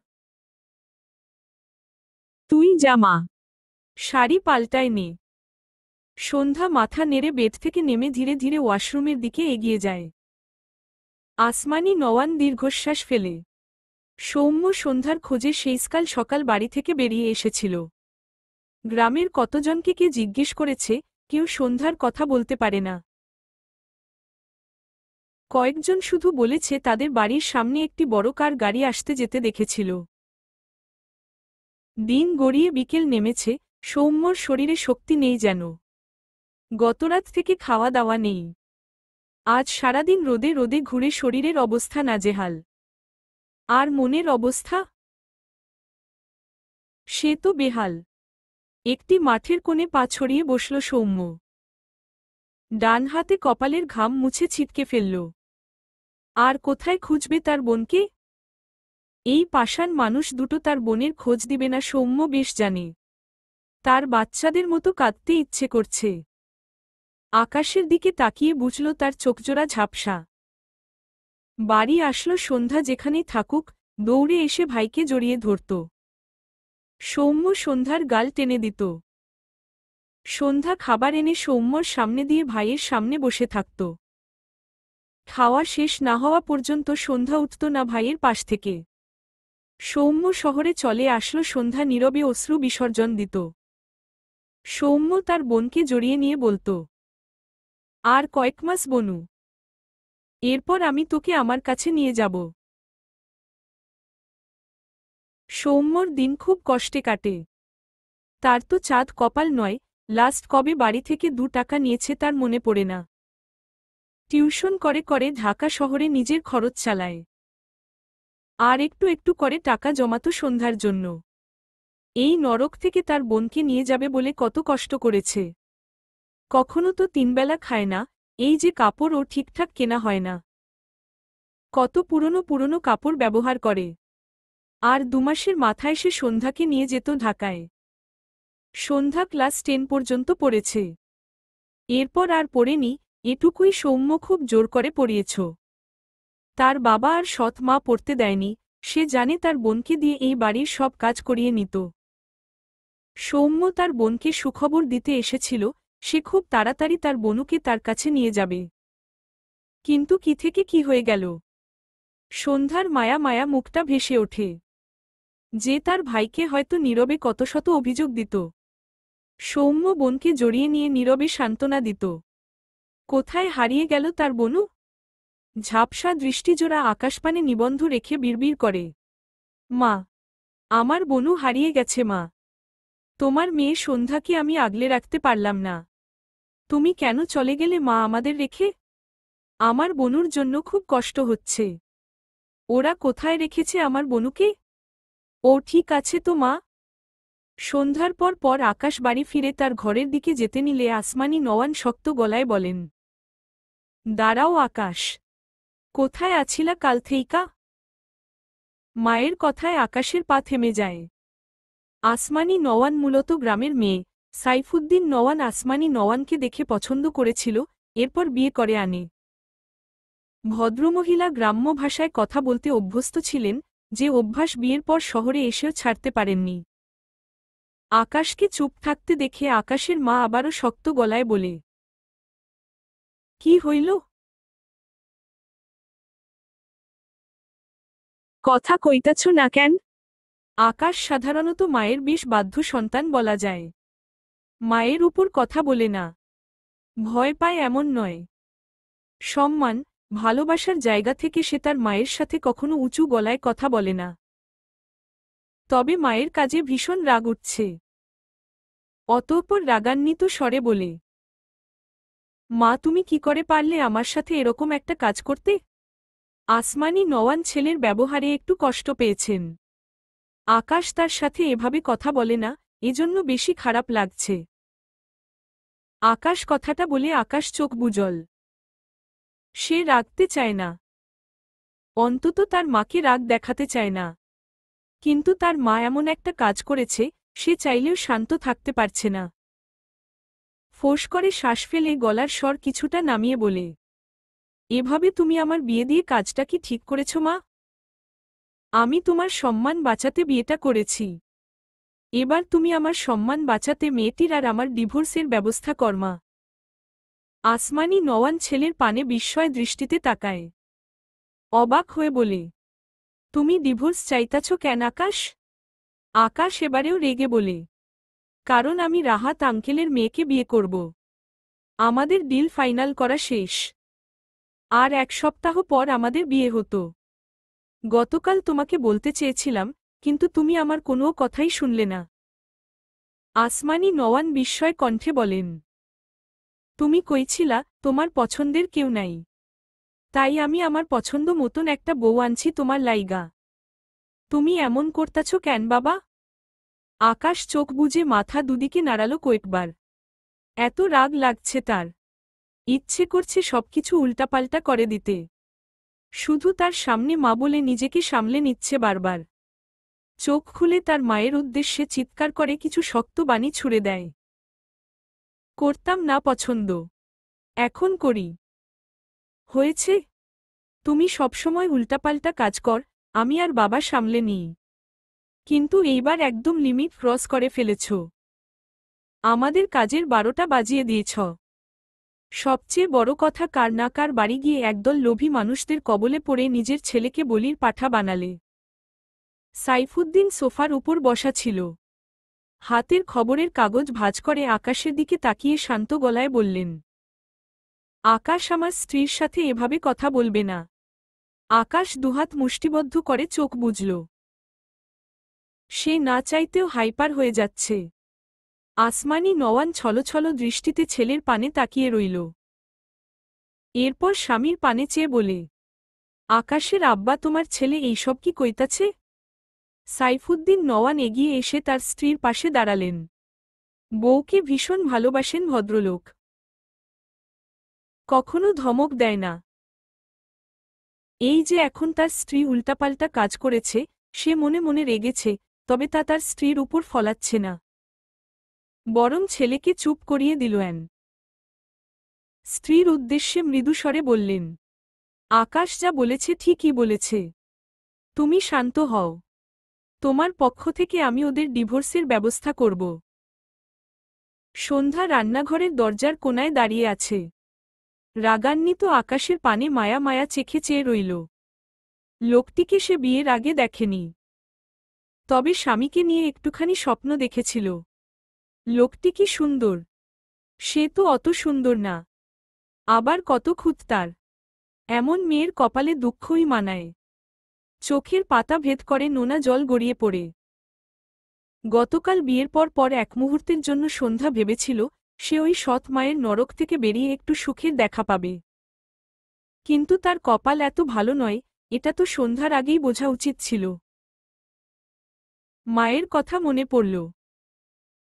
তুই জামা শাড়ি পাল্টায় নে। সন্ধ্যা মাথা নেড়ে বেড থেকে নেমে ধীরে ধীরে ওয়াশরুমের দিকে এগিয়ে যায়। আসমানি নওয়ান দীর্ঘশ্বাস ফেলে। সৌম্য সন্ধ্যার খোঁজে সেইসকাল সকাল বাড়ি থেকে বেরিয়ে এসেছিল। গ্রামের কতজনকে কে জিজ্ঞেস করেছে, কেউ সন্ধ্যার কথা বলতে পারে না। কয়েকজন শুধু বলেছে তাদের বাড়ির সামনে একটি বড় কার গাড়ি আসতে যেতে দেখেছিল। দিন গড়িয়ে বিকেল নেমেছে, সৌম্যর শরীরে শক্তি নেই যেন। গতরাত থেকে খাওয়া দাওয়া নেই। আজ সারাদিন রোদে রোদে ঘুরে শরীরের অবস্থা নাজেহাল। আর মনের অবস্থা? সে তো বেহাল। একটি মাঠের কোণে পা ছড়িয়ে বসল সৌম্য। ডান হাতে কপালের ঘাম মুছে ছিটকে ফেলল। আর কোথায় খুঁজবে তার বোনকে? এই পাষাণ মানুষ দুটো তার বোনের খোঁজ দিবে না সৌম্য বেশ জানে। তার বাচ্চাদের মতো কাঁদতে ইচ্ছে করছে। আকাশের দিকে তাকিয়ে বুঝল তার চোখজোড়া ঝাপসা। বাড়ি আসলো সন্ধ্যা যেখানেই থাকুক, দৌড়ে এসে ভাইকে জড়িয়ে ধরত। সৌম্য সন্ধ্যার গাল টেনে দিত। সন্ধ্যা খাবার এনে সৌম্যর সামনে দিয়ে ভাইয়ের সামনে বসে থাকত। খাওয়া শেষ না হওয়া পর্যন্ত সন্ধ্যা উঠত না ভাইয়ের পাশ থেকে। সৌম্য শহরে চলে আসলো, সন্ধ্যা নীরবে অশ্রু বিসর্জন দিত। সৌম্য তার বোনকে জড়িয়ে নিয়ে বলত, আর কয়েক মাস বনু, এরপর আমি তোকে আমার কাছে নিয়ে যাব। সৌম্যর দিন খুব কষ্টে কাটে। তার তো চাঁদ কপাল নয়, লাস্ট কবে বাড়ি থেকে 2 টাকা নিয়েছে তার মনে পড়ে না। টিউশন করে করে ঢাকা শহরে নিজের খরচ চালায়। আর একটু একটু করে টাকা জমাত সন্ধ্যার জন্য। এই নরক থেকে তার বোনকে নিয়ে যাবে বলে কত কষ্ট করেছে। কখনো তো 3 বেলা খায় না, এই যে কাপড়ও ঠিকঠাক কেনা হয় না। কত পুরনো পুরনো কাপড় ব্যবহার করে। আর 2 মাসের মাথায় সে সন্ধ্যাকে নিয়ে যেত ঢাকায়। সন্ধ্যা ক্লাস 10 পর্যন্ত পড়েছে। এরপর আর পড়েনি, এটুকুই সৌম্য খুব জোর করে পড়িয়েছ। তার বাবা আর সৎ মা পড়তে দেয়নি, সে জানে তার বোনকে দিয়ে এই বাড়ির সব কাজ করিয়ে নিত। সৌম্য তার বোনকে সুখবর দিতে এসেছিল, সে খুব তাড়াতাড়ি তার বোনুকে তার কাছে নিয়ে যাবে। কিন্তু কি থেকে কি হয়ে গেল। সন্ধ্যার মায়া মায়া মুখটা ভেসে ওঠে। যে তার ভাইকে হয়তো নীরবে কত শত অভিযোগ দিত। সৌম্য বোনকে জড়িয়ে নিয়ে নীরবে সান্ত্বনা দিত। কোথায় হারিয়ে গেল তার বনু? ঝাপসা দৃষ্টিজোড়া আকাশপানে নিবন্ধ রেখে বিড়বিড় করে, মা, আমার বনু হারিয়ে গেছে মা। তোমার মেয়ে সন্ধ্যাকে আমি আগলে রাখতে পারলাম না। তুমি কেন চলে গেলে মা আমাদের রেখে? আমার বনুর জন্য খুব কষ্ট হচ্ছে। ওরা কোথায় রেখেছে আমার বনুকে? ও ঠিক আছে তো মা? সন্ধ্যার পর পর আকাশ বাড়ি ফিরে তার ঘরের দিকে যেতে নিলে আসমানি নওয়ান শক্ত গলায় বলেন, দাঁড়াও আকাশ, কোথায় আছিলা কাল থেইকা? মায়ের কথায় আকাশের পা থেমে যায়। আসমানি নওয়ান মূলত গ্রামের মেয়ে। সাইফুদ্দিন নওয়ান আসমানি নওয়ানকে দেখে পছন্দ করেছিল, এরপর বিয়ে করে আনে। ভদ্রমহিলা গ্রাম্য ভাষায় কথা বলতে অভ্যস্ত ছিলেন, যে অভ্যাস বিয়ের পর শহরে এসেও ছাড়তে পারেননি। আকাশকে চুপ থাকতে দেখে আকাশের মা আবারও শক্ত গলায় বলে, কি হইল? কথা কইতাছ না কেন? আকাশ সাধারণত মায়ের বেশ বাধ্য সন্তান বলা যায়। মায়ের উপর কথা বলে না। ভয় পায় এমন নয়। সম্মান, ভালোবাসার জায়গা থেকে সে তার মায়ের সাথে কখনো উঁচু গলায় কথা বলে না। তবে মায়ের কাজে ভীষণ রাগ উঠছে। অতঃপর রাগান্বিত স্বরে বলে, মা, তুমি কি করে পারলে আমার সাথে এরকম একটা কাজ করতে? আসমানি নওয়ান ছেলের ব্যবহারে একটু কষ্ট পেয়েছেন। আকাশ তার সাথে এভাবে কথা বলে না, এজন্য বেশি খারাপ লাগছে। আকাশ কথাটা বলে আকাশ চোখ বুজল। সে রাগতে চায় না। অন্তত তার মাকে রাগ দেখাতে চায় না। কিন্তু তার মা এমন একটা কাজ করেছে, সে চাইলেও শান্ত থাকতে পারছে না। ফোঁস করে শ্বাস ফেলে গলার স্বর কিছুটা নামিয়ে বলে, এভাবে তুমি আমার বিয়ে দিয়ে কাজটা কি ঠিক করেছ মা? আমি তোমার সম্মান বাঁচাতে বিয়েটা করেছি। এবার তুমি আমার সম্মান বাঁচাতে মেয়েটির আর আমার ডিভোর্সের ব্যবস্থা কর মা। আসমানি নওয়ান ছেলের পানে বিস্ময় দৃষ্টিতে তাকায়। অবাক হয়ে বলে, তুমি ডিভোর্স চাইতাছ কেন আকাশ? আকাশ এবারেও রেগে বলে, কারণ আমি রাহাত আঙ্কেলের মেয়েকে বিয়ে করব। আমাদের ডিল ফাইনাল করা শেষ। আর 1 সপ্তাহ পর আমাদের বিয়ে হতো। গতকাল তোমাকে বলতে চেয়েছিলাম, কিন্তু তুমি আমার কোনো কথাই শুনলে না। আসমানি নওয়ান বিস্ময় কণ্ঠে বলেন, তুমি কইছিলা তোমার পছন্দের কেউ নাই, তাই আমি আমার পছন্দ মতন একটা বউ আনছি তোমার লাইগা। তুমি এমন করতাছ কেন বাবা? আকাশ চোখ বুজে মাথা দুদিকে নাড়ালো কয়েকবার। এত রাগ লাগছে তার। ইচ্ছে করছে সবকিছু উল্টাপাল্টা করে দিতে। শুধু তার সামনে মা বলে নিজেকে সামলে নিচ্ছে বারবার। চোখ খুলে তার মায়ের উদ্দেশ্যে চিৎকার করে কিছু শক্ত বাণী ছুড়ে দেয়। করতাম না পছন্দ। এখন করি। হয়েছে, তুমি সবসময় উল্টাপাল্টা কাজ কর, আমি আর বাবা সামলে নিই। কিন্তু এইবার একদম লিমিট ক্রস করে ফেলেছ। আমাদের কাজের 12টা বাজিয়ে দিয়েছ। সবচেয়ে বড় কথা, কার না কার বাড়ি গিয়ে একদল লোভী মানুষদের কবলে পড়ে নিজের ছেলেকে বলির পাঠা বানালে। সাইফুদ্দিন সোফার উপর বসা ছিল। হাতের খবরের কাগজ ভাঁজ করে আকাশের দিকে তাকিয়ে শান্ত গলায় বললেন, আকাশ আমার স্ত্রীর সাথে এভাবে কথা বলবে না। আকাশ দুহাত মুষ্টিবদ্ধ করে চোখ বুজল। সে না চাইতেও হাইপার হয়ে যাচ্ছে। আসমানি নওয়ান ছলছল দৃষ্টিতে ছেলের পানে তাকিয়ে রইল। এরপর স্বামীর পানে চেয়ে বলে, আকাশের আব্বা, তোমার ছেলে এইসব কি কইতাছে? সাইফুদ্দিন নওয়ান এগিয়ে এসে তার স্ত্রীর পাশে দাঁড়ালেন। বউকে ভীষণ ভালোবাসেন ভদ্রলোক। কখনো ধমক দেয় না। এই যে এখন তার স্ত্রী উল্টাপাল্টা কাজ করেছে, সে মনে মনে রেগেছে, তবে তা তার স্ত্রীর উপর ফলাচ্ছে না। বরং ছেলেকে চুপ করিয়ে দিল। স্ত্রীর উদ্দেশ্যে মৃদুস্বরে বললেন, আকাশ যা বলেছে ঠিকই বলেছে। তুমি শান্ত হও। তোমার পক্ষ থেকে আমি ওদের ডিভোর্সের ব্যবস্থা করব। সন্ধ্যা রান্নাঘরের দরজার কোণায় দাঁড়িয়ে আছে। রাগান্বিত আকাশের পানে মায়া মায়া চেখে চেয়ে রইল। লোকটিকে সে বিয়ের আগে দেখেনি, তবে স্বামীকে নিয়ে একটুখানি স্বপ্ন দেখেছিল। লোকটি কি সুন্দর! সে তো অত সুন্দর না। আবার কত খুঁত তার! এমন মেয়ের কপালে দুঃখই মানায়। চোখের পাতা ভেদ করে নোনা জল গড়িয়ে পড়ে। গতকাল বিয়ের পর এক মুহূর্তের জন্য সন্ধ্যা ভেবেছিল সে ওই সৎ মায়ের নরক থেকে বেরিয়ে একটু সুখের দেখা পাবে। কিন্তু তার কপাল এত ভালো নয়, এটা তো সন্ধ্যার আগেই বোঝা উচিত ছিল। মায়ের কথা মনে পড়ল।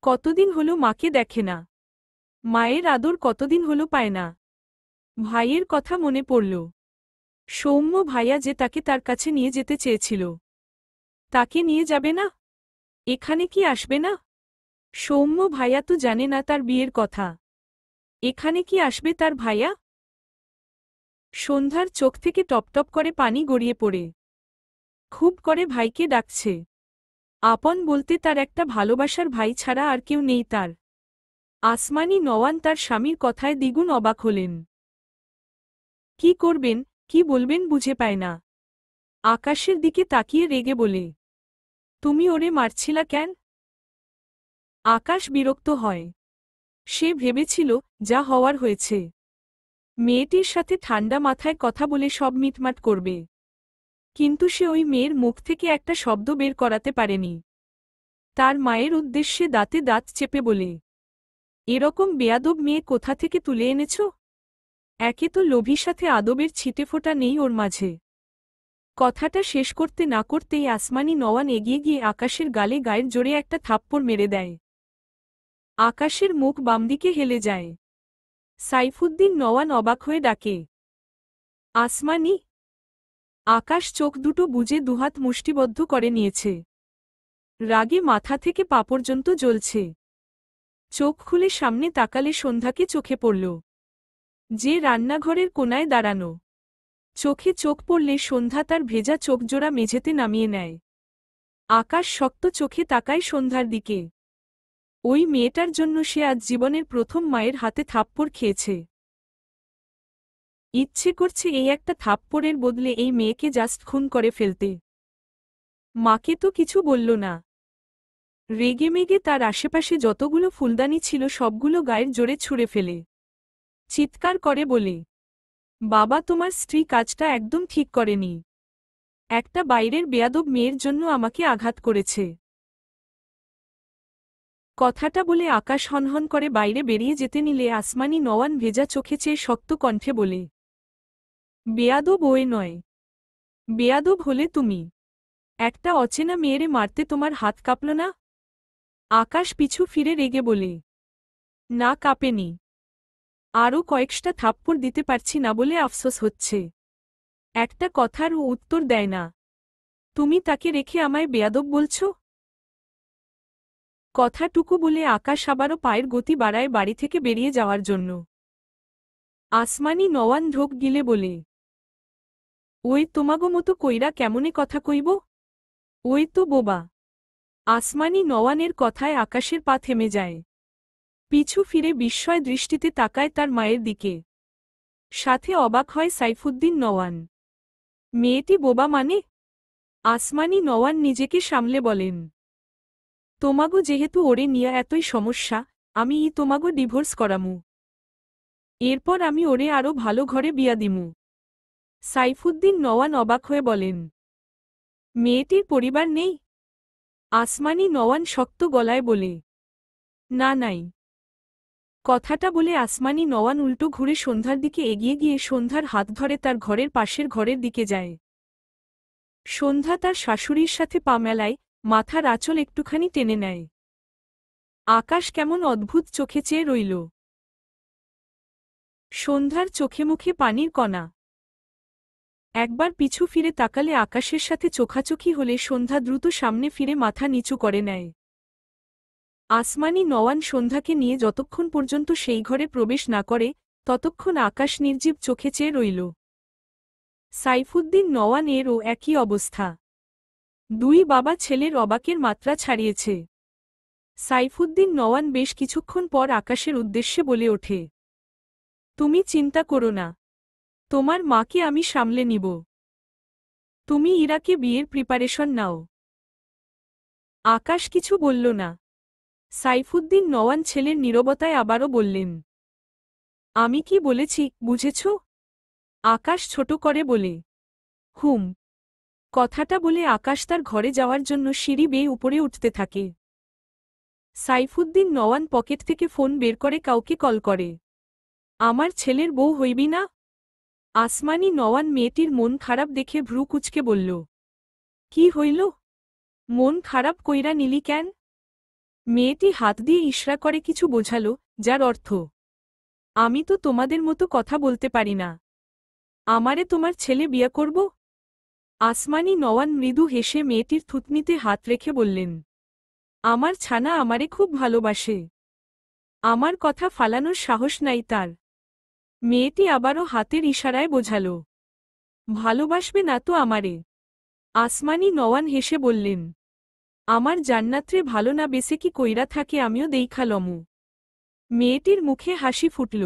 কতদিন হলো মাকে দেখে না। মায়ের আদর কতদিন হলো পায় না। ভাইয়ের কথা মনে পড়ল। সৌম্য ভাইয়া যে তাকে তার কাছে নিয়ে যেতে চেয়েছিল, তাকে নিয়ে যাবে না? এখানে কি আসবে না? সৌম্য ভাইয়া তো জানে না তার বিয়ের কথা। এখানে কি আসবে তার ভাইয়া? সন্ধ্যার চোখ থেকে টপটপ করে পানি গড়িয়ে পড়ে। খুব করে ভাইকে ডাকছে। আপন বলতে তার একটা ভালোবাসার ভাই ছাড়া আর কেউ নেই তার। আসমানি নওয়ান তার স্বামীর কথায় দ্বিগুণ অবাক হলেন। কি করবেন, কি বলবেন বুঝে পায় না। আকাশের দিকে তাকিয়ে রেগে বলে, তুমি ওরে মারছিলা কেন? আকাশ বিরক্ত হয়। সে ভেবেছিল যা হওয়ার হয়েছে। মেয়েটির সাথে ঠান্ডা মাথায় কথা বলে সব মিটমাট করবে। কিন্তু সে ওই মেয়ের মুখ থেকে একটা শব্দ বের করাতে পারেনি। তার মায়ের উদ্দেশ্যে দাঁতে দাঁত চেপে বলে, এরকম বেয়াদব মেয়ে কোথা থেকে তুলে এনেছ? একে তো লোভীর সাথে আদবের ছিটেফোঁটা নেই ওর মাঝে। কথাটা শেষ করতে না করতেই আসমানি নওয়ান এগিয়ে গিয়ে আকাশের গালে গায়ের জোরে একটা থাপ্পড় মেরে দেয়। আকাশের মুখ বামদিকে হেলে যায়। সাইফুদ্দিন নওয়ান অবাক হয়ে ডাকে, আসমানি! আকাশ চোখ দুটো বুজে দুহাত মুষ্টিবদ্ধ করে নিয়েছে। রাগে মাথা থেকে পা পর্যন্ত জ্বলছে। চোখ খুলে সামনে তাকালে সন্ধ্যাকে চোখে পড়ল, যে রান্নাঘরের কোণায় দাঁড়ানো। চোখে চোখ পড়লে সন্ধ্যা তার ভেজা চোখজোড়া মেঝেতে নামিয়ে নেয়। আকাশ শক্ত চোখে তাকায় সন্ধ্যার দিকে। ওই মেয়েটার জন্য সে আজ জীবনের প্রথম মায়ের হাতে থাপ্পড় খেয়েছে। ইচ্ছে করছে এই একটা থাপ্পড়ের বদলে এই মেয়েকে জাস্ট খুন করে ফেলতে। মাকে তো কিছু বলল না। রেগেমেগে তার আশেপাশে যতগুলো ফুলদানি ছিল সবগুলো গায়ের জোরে ছুঁড়ে ফেলে চিৎকার করে বলে, বাবা, তোমার স্ত্রী কাজটা একদম ঠিক করেনি। একটা বাইরের বেয়াদব মেয়ের জন্য আমাকে আঘাত করেছে। কথাটা বলে আকাশ হনহন করে বাইরে বেরিয়ে যেতে নিলে আসমানি নওয়ান ভেজা চোখে চেয়ে শক্ত কণ্ঠে বলে, বেয়াদব ওয়ে নয়। বেয়াদব হলে তুমি। একটা অচেনা মেয়েরে মারতে তোমার হাত কাঁপল না? আকাশ পিছু ফিরে রেগে বলে, না, কাঁপেনি। আরও কয়েকটা থাপ্পড় দিতে পারছি না বলে আফসোস হচ্ছে। একটা কথারও উত্তর দেয় না। তুমি তাকে রেখে আমায় বেয়াদব বলছ? কথাটুকু বলে আকাশ আবারও পায়ের গতি বাড়ায় বাড়ি থেকে বেরিয়ে যাওয়ার জন্য। আসমানি নওয়ান ঢোক গিলে বলে, ওই তোমাগো মতো কইরা কেমনে কথা কইব? ওই তো বোবা। আসমানি নওয়ানের কথায় আকাশের পা থেমে যায়। পিছু ফিরে বিস্ময় দৃষ্টিতে তাকায় তার মায়ের দিকে। সাথে অবাক হয় সাইফুদ্দিন নওয়ান। মেয়েটি বোবা মানে? আসমানি নওয়ান নিজেকে সামলে বলেন, তোমাগো যেহেতু ওরে নিয়া এতই সমস্যা, আমি তোমাগো ডিভোর্স করামু। এরপর আমি ওরে আরো ভালো ঘরে বিয়া দিমু। সাইফুদ্দিন নওয়ান অবাক হয়ে বলেন, মেয়েটির পরিবার নেই? আসমানি নওয়ান শক্ত গলায় বলে, না নাই। কথাটা বলে আসমানি নওয়ান উল্টো ঘুরে সন্ধ্যার দিকে এগিয়ে গিয়ে সন্ধ্যার হাত ধরে তার ঘরের পাশের ঘরের দিকে যায়। সন্ধ্যা তার শাশুড়ির সাথে পা মেলায়, মাথার আঁচল একটুখানি টেনে নেয়। আকাশ কেমন অদ্ভুত চোখে চেয়ে রইল। সন্ধ্যার চোখে মুখে পানির কণা। একবার পিছু ফিরে তাকালে আকাশের সাথে চোখাচোখি হলে সন্ধ্যা দ্রুত সামনে ফিরে মাথা নিচু করে নেয়। আসমানি নওয়ান সন্ধ্যাকে নিয়ে যতক্ষণ পর্যন্ত সেই ঘরে প্রবেশ না করে, ততক্ষণ আকাশ নির্জীব চোখে চেয়ে রইল। সাইফুদ্দিন নওয়ান এরও একই অবস্থা। দুই বাবা ছেলের অবাকের মাত্রা ছাড়িয়েছে। সাইফুদ্দিন নওয়ান বেশ কিছুক্ষণ পর আকাশের উদ্দেশ্যে বলে ওঠে, তুমি চিন্তা করো না, তোমার মাকে আমি সামলে নিব। তুমি ইরাকে বিয়ের প্রিপারেশন নাও। আকাশ কিছু বলল না। সাইফুদ্দিন নওয়ান ছেলের নীরবতায় আবারও বললেন, আমি কি বলেছি বুঝেছ? আকাশ ছোট করে বলে, হুম। কথাটা বলে আকাশ তার ঘরে যাওয়ার জন্য সিঁড়ি বেয়ে উপরে উঠতে থাকে। সাইফুদ্দিন নওয়ান পকেট থেকে ফোন বের করে কাউকে কল করে, আমার ছেলের বউ হইবি না? আসমানি নওয়ান মেয়েটির মন খারাপ দেখে ভ্রু কুচকে বলল, কি হইল? মন খারাপ কইরা নিলি কেন? মেয়েটি হাত দিয়ে ইশরা করে কিছু বোঝাল, যার অর্থ, আমি তো তোমাদের মতো কথা বলতে পারি না। আমারে তোমার ছেলে বিয়া করব? আসমানি নওয়ান মৃদু হেসে মেয়েটির থুতনিতে হাত রেখে বললেন, আমার ছানা আমারে খুব ভালোবাসে। আমার কথা ফালানোর সাহস নাই তার। মেয়েটি আবারও হাতের ইশারায় বোঝাল, ভালোবাসবে না তো আমারে? আসমানি নওয়ান হেসে বললেন, আমার জান্নাত্রে ভালো না বেসে কি কইরা থাকে আমিও দেইখা লমু। মেয়েটির মুখে হাসি ফুটল।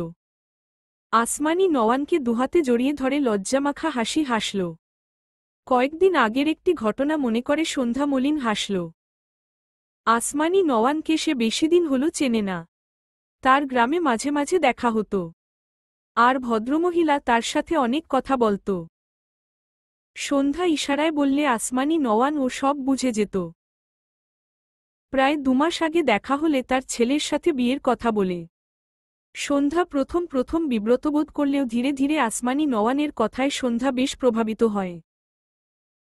আসমানি নওয়ানকে দুহাতে জড়িয়ে ধরে লজ্জামাখা হাসি হাসল। কয়েকদিন আগের একটি ঘটনা মনে করে সন্ধ্যা মলিন হাসল। আসমানি নওয়ানকে সে বেশিদিন হল চেনে না। তার গ্রামে মাঝে মাঝে দেখা হতো। আর ভদ্রমহিলা তার সাথে অনেক কথা বলত। সন্ধ্যা ইশারায় বললে আসমানি নওয়ান ও সব বুঝে যেত। প্রায় 2 মাস আগে দেখা হলে তার ছেলের সাথে বিয়ের কথা বলে। সন্ধ্যা প্রথম প্রথম বিব্রতবোধ করলেও ধীরে ধীরে আসমানি নওয়ানের কথায় সন্ধ্যা বেশ প্রভাবিত হয়।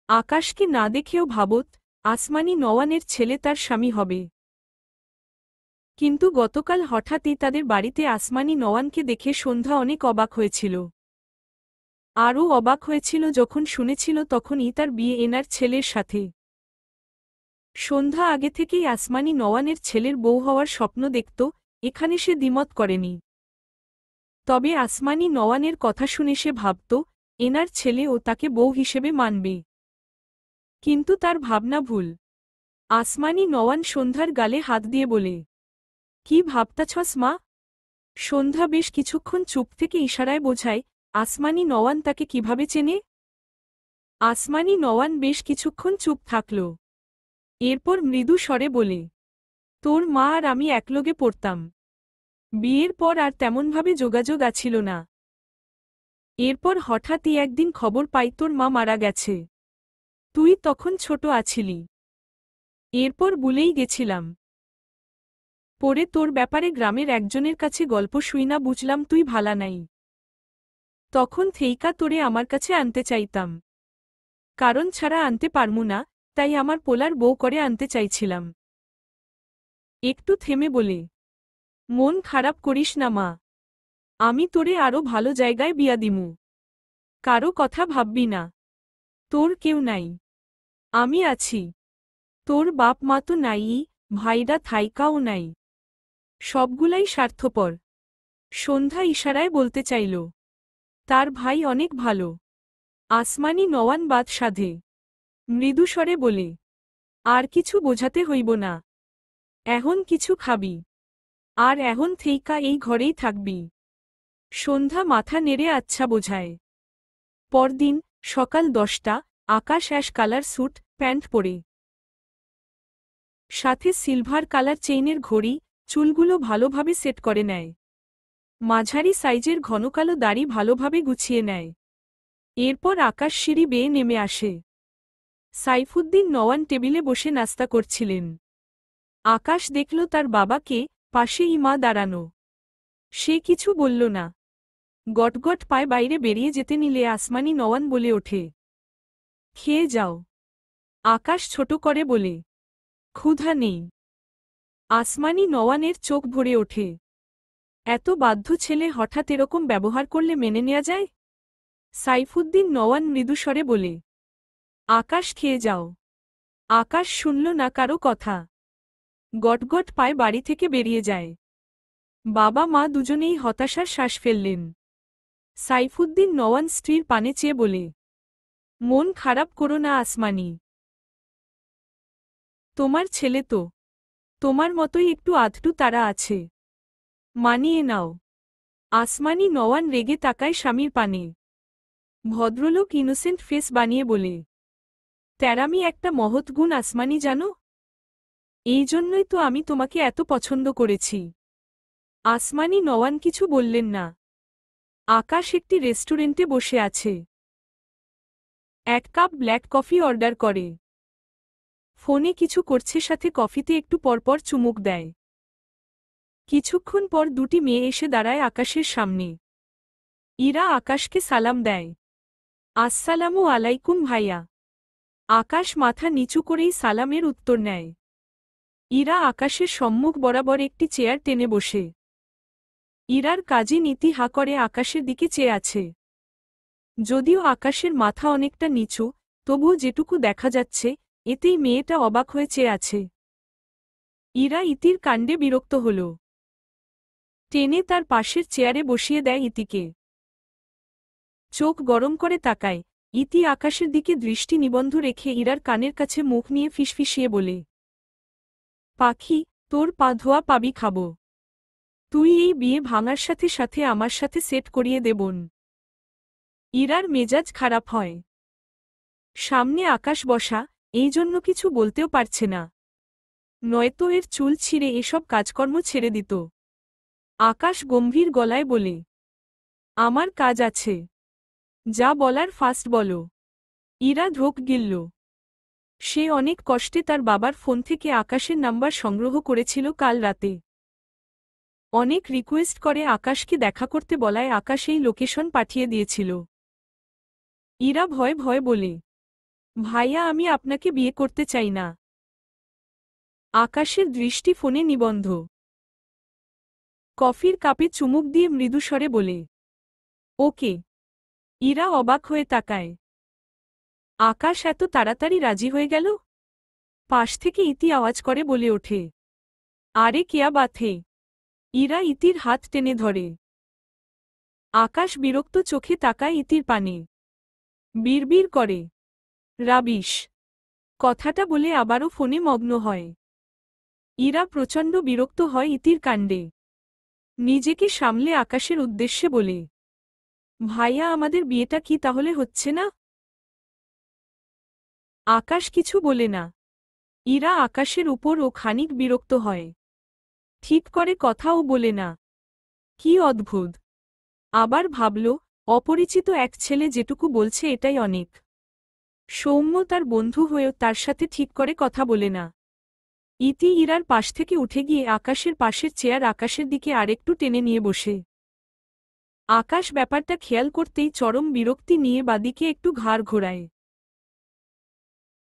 আকাশকে না দেখেও ভাবত, আসমানি নওয়ানের ছেলে তার স্বামী হবে। কিন্তু গতকাল হঠাৎই তাদের বাড়িতে আসমানি নওয়ানকে দেখে সন্ধ্যা অনেক অবাক হয়েছিল। আরও অবাক হয়েছিল যখন শুনেছিল তখনই তার বিয়ে এনার ছেলের সাথে। সন্ধ্যা আগে থেকেই আসমানি নওয়ানের ছেলের বউ হওয়ার স্বপ্ন দেখত, এখানে সে দ্বিমত করেনি। তবে আসমানি নওয়ানের কথা শুনে সে ভাবত, এনার ছেলে ও তাকে বউ হিসেবে মানবে। কিন্তু তার ভাবনা ভুল। আসমানি নওয়ান সন্ধ্যার গালে হাত দিয়ে বলে, কি ভাবতাছস মা? সন্ধ্যা বেশ কিছুক্ষণ চুপ থেকে ইশারায় বোঝায়, আসমানি নওয়ান তাকে কিভাবে চেনে? আসমানি নওয়ান বেশ কিছুক্ষণ চুপ থাকল। এরপর মৃদু স্বরে বলে, তোর মা আর আমি একলগে পড়তাম। বিয়ের পর আর তেমনভাবে যোগাযোগ আছিল না। এরপর হঠাৎই একদিন খবর পাই তোর মা মারা গেছে। তুই তখন ছোট আছিলি। এরপর ভুলেই গেছিলাম। পরে তোর ব্যাপারে গ্রামের একজনের কাছে গল্প শুইনা বুঝলাম তুই ভালা নাই। তখন থেইকা তোরে আমার কাছে আনতে চাইতাম। কারণ ছাড়া আনতে পারমু না, তাই আমার পোলার বউ করে আনতে চাইছিলাম। একটু থেমে বলে, মন খারাপ করিস না মা। আমি তোরে আরো ভালো জায়গায় বিয়া দিমু। কারো কথা ভাববি না। তোর কেউ নাই। আমি আছি। তোর বাপ মা তো নাই, ভাইরা থাইকাও নাই। সবগুলাই স্বার্থপর। সন্ধ্যা ইশারায় বলতে চাইল, তার ভাই অনেক ভালো। আসমানি নওয়ান বাদ সাধে মৃদুস্বরে বলে, আর কিছু বোঝাতে হইব না, এখন কিছু খাবি, আর এখন থেইকা এই ঘরেই থাকবি। সন্ধ্যা মাথা নেড়ে আচ্ছা বোঝায়। পরদিন সকাল 10টা, আকাশ অ্যাশ কালার স্যুট প্যান্ট পরে, সাথে সিলভার কালার চেইনের ঘড়ি, চুলগুলো ভালোভাবে সেট করে নেয়। মাঝারি সাইজের ঘনকালো দাড়ি ভালোভাবে গুছিয়ে নেয়। এরপর আকাশ সিঁড়ি বেয়ে নেমে আসে। সাইফুদ্দিন নওয়ান টেবিলে বসে নাস্তা করছিলেন। আকাশ দেখল তার বাবাকে, পাশেই মা দাঁড়ানো। সে কিছু বলল না। গটগট পায়ে বাইরে বেরিয়ে যেতে নিলে আসমানি নওয়ান বলে ওঠে, খেয়ে যাও। আকাশ ছোট করে বলে, ক্ষুধা নেই। আসমানি নওয়ানের চোখ ভরে ওঠে। এত বাধ্য ছেলে হঠাৎ এরকম ব্যবহার করলে মেনে নেওয়া যায়? সাইফুদ্দিন নওয়ান মৃদুস্বরে বলে, আকাশ খেয়ে যাও। আকাশ শুনল না কারো কথা। গটগট পায়ে বাড়ি থেকে বেরিয়ে যায়। বাবা মা দুজনেই হতাশার শ্বাস ফেললেন। সাইফুদ্দিন নওয়ান স্ত্রীর পানে চেয়ে বলে, মন খারাপ করো না আসমানি। তোমার ছেলে তো তোমার মতোই একটু আধটু তারা আছে, মানিয়ে নাও। আসমানি নওয়ান রেগে তাকায় স্বামীর পানে। ভদ্রলোক ইনোসেন্ট ফেস বানিয়ে বলে, তেরামি একটা মহৎ গুণ আসমানি জানো? এই জন্যই তো আমি তোমাকে এত পছন্দ করেছি। আসমানি নওয়ান কিছু বললেন না। আকাশ একটি রেস্টুরেন্টে বসে আছে। 1 কাপ ব্ল্যাক কফি অর্ডার করে। ফোনে কিছু করছে, সাথে কফিতে একটু পরপর চুমুক দেয়। কিছুক্ষণ পর দুটি মেয়ে এসে দাঁড়ায় আকাশের সামনে। ইরা আকাশকে সালাম দেয়, আসসালামু আলাইকুম ভাইয়া। আকাশ মাথা নিচু করেই সালামের উত্তর নেয়। ইরা আকাশের সম্মুখ বরাবর একটি চেয়ার টেনে বসে। ইরার কাজী নীতি হা করে আকাশের দিকে চেয়ে আছে। যদিও আকাশের মাথা অনেকটা নিচু, তবুও যেটুকু দেখা যাচ্ছে, এতেই মেয়েটা অবাক হয়ে চেয়ে আছে। ইরা ইতির কাণ্ডে বিরক্ত হল। টেনে তার পাশের চেয়ারে বসিয়ে দেয় ইতিকে। চোখ গরম করে তাকায়। ইতি আকাশের দিকে দৃষ্টি নিবন্ধ রেখে ইরার কানের কাছে মুখ নিয়ে ফিসফিসিয়ে বলে, পাখি, তোর পা ধোয়া পাবি খাবো। তুই এই বিয়ে ভাঙার সাথে সাথে আমার সাথে সেট করিয়ে দেবন। ইরার মেজাজ খারাপ হয়। সামনে আকাশ বসা, এই জন্য কিছু বলতেও পারছে না। নয়তো এর চুল ছিঁড়ে এসব কাজকর্ম ছেড়ে দিত। আকাশ গম্ভীর গলায় বলে, আমার কাজ আছে, যা বলার ফাস্ট বলো। ইরা ঢোক গিলল। সে অনেক কষ্টে তার বাবার ফোন থেকে আকাশের নাম্বার সংগ্রহ করেছিল কাল রাতে। অনেক রিকোয়েস্ট করে আকাশকে দেখা করতে বলায় আকাশ এই লোকেশন পাঠিয়ে দিয়েছিল। ইরা ভয়ে ভয়ে বলে, ভাইয়া আমি আপনাকে বিয়ে করতে চাই না। আকাশের দৃষ্টি ফোনে নিবন্ধ। কফির কাপে চুমুক দিয়ে মৃদুস্বরে বলে, ওকে। ইরা অবাক হয়ে তাকায়। আকাশ এত তাড়াতাড়ি রাজি হয়ে গেল? পাশ থেকে ইতি আওয়াজ করে বলে ওঠে, আরে কেয়া বাথে। ইরা ইতির হাত টেনে ধরে। আকাশ বিরক্ত চোখে তাকায় ইতির পানে। বিড়বিড় করে, রাবিশ। কথাটা বলে আবারও ফোনে মগ্ন হয়। ইরা প্রচণ্ড বিরক্ত হয় ইতির কাণ্ডে। নিজেকে সামলে আকাশের উদ্দেশ্যে বলে, ভাইয়া আমাদের বিয়েটা কি তাহলে হচ্ছে না? আকাশ কিছু বলে না। ইরা আকাশের উপর ও খানিক বিরক্ত হয়। ঠিক করে কথাও বলে না। কি অদ্ভুত। আবার ভাবল, অপরিচিত এক ছেলে যেটুকু বলছে এটাই অনেক। সৌম্য তার বন্ধু হয়েও তার সাথে ঠিক করে কথা বলে না। ইতি ইরার পাশ থেকে উঠে গিয়ে আকাশের পাশের চেয়ার আকাশের দিকে আরেকটু টেনে নিয়ে বসে। আকাশ ব্যাপারটা খেয়াল করতেই চরম বিরক্তি নিয়ে বাদিকে একটু ঘাড় ঘোরায়।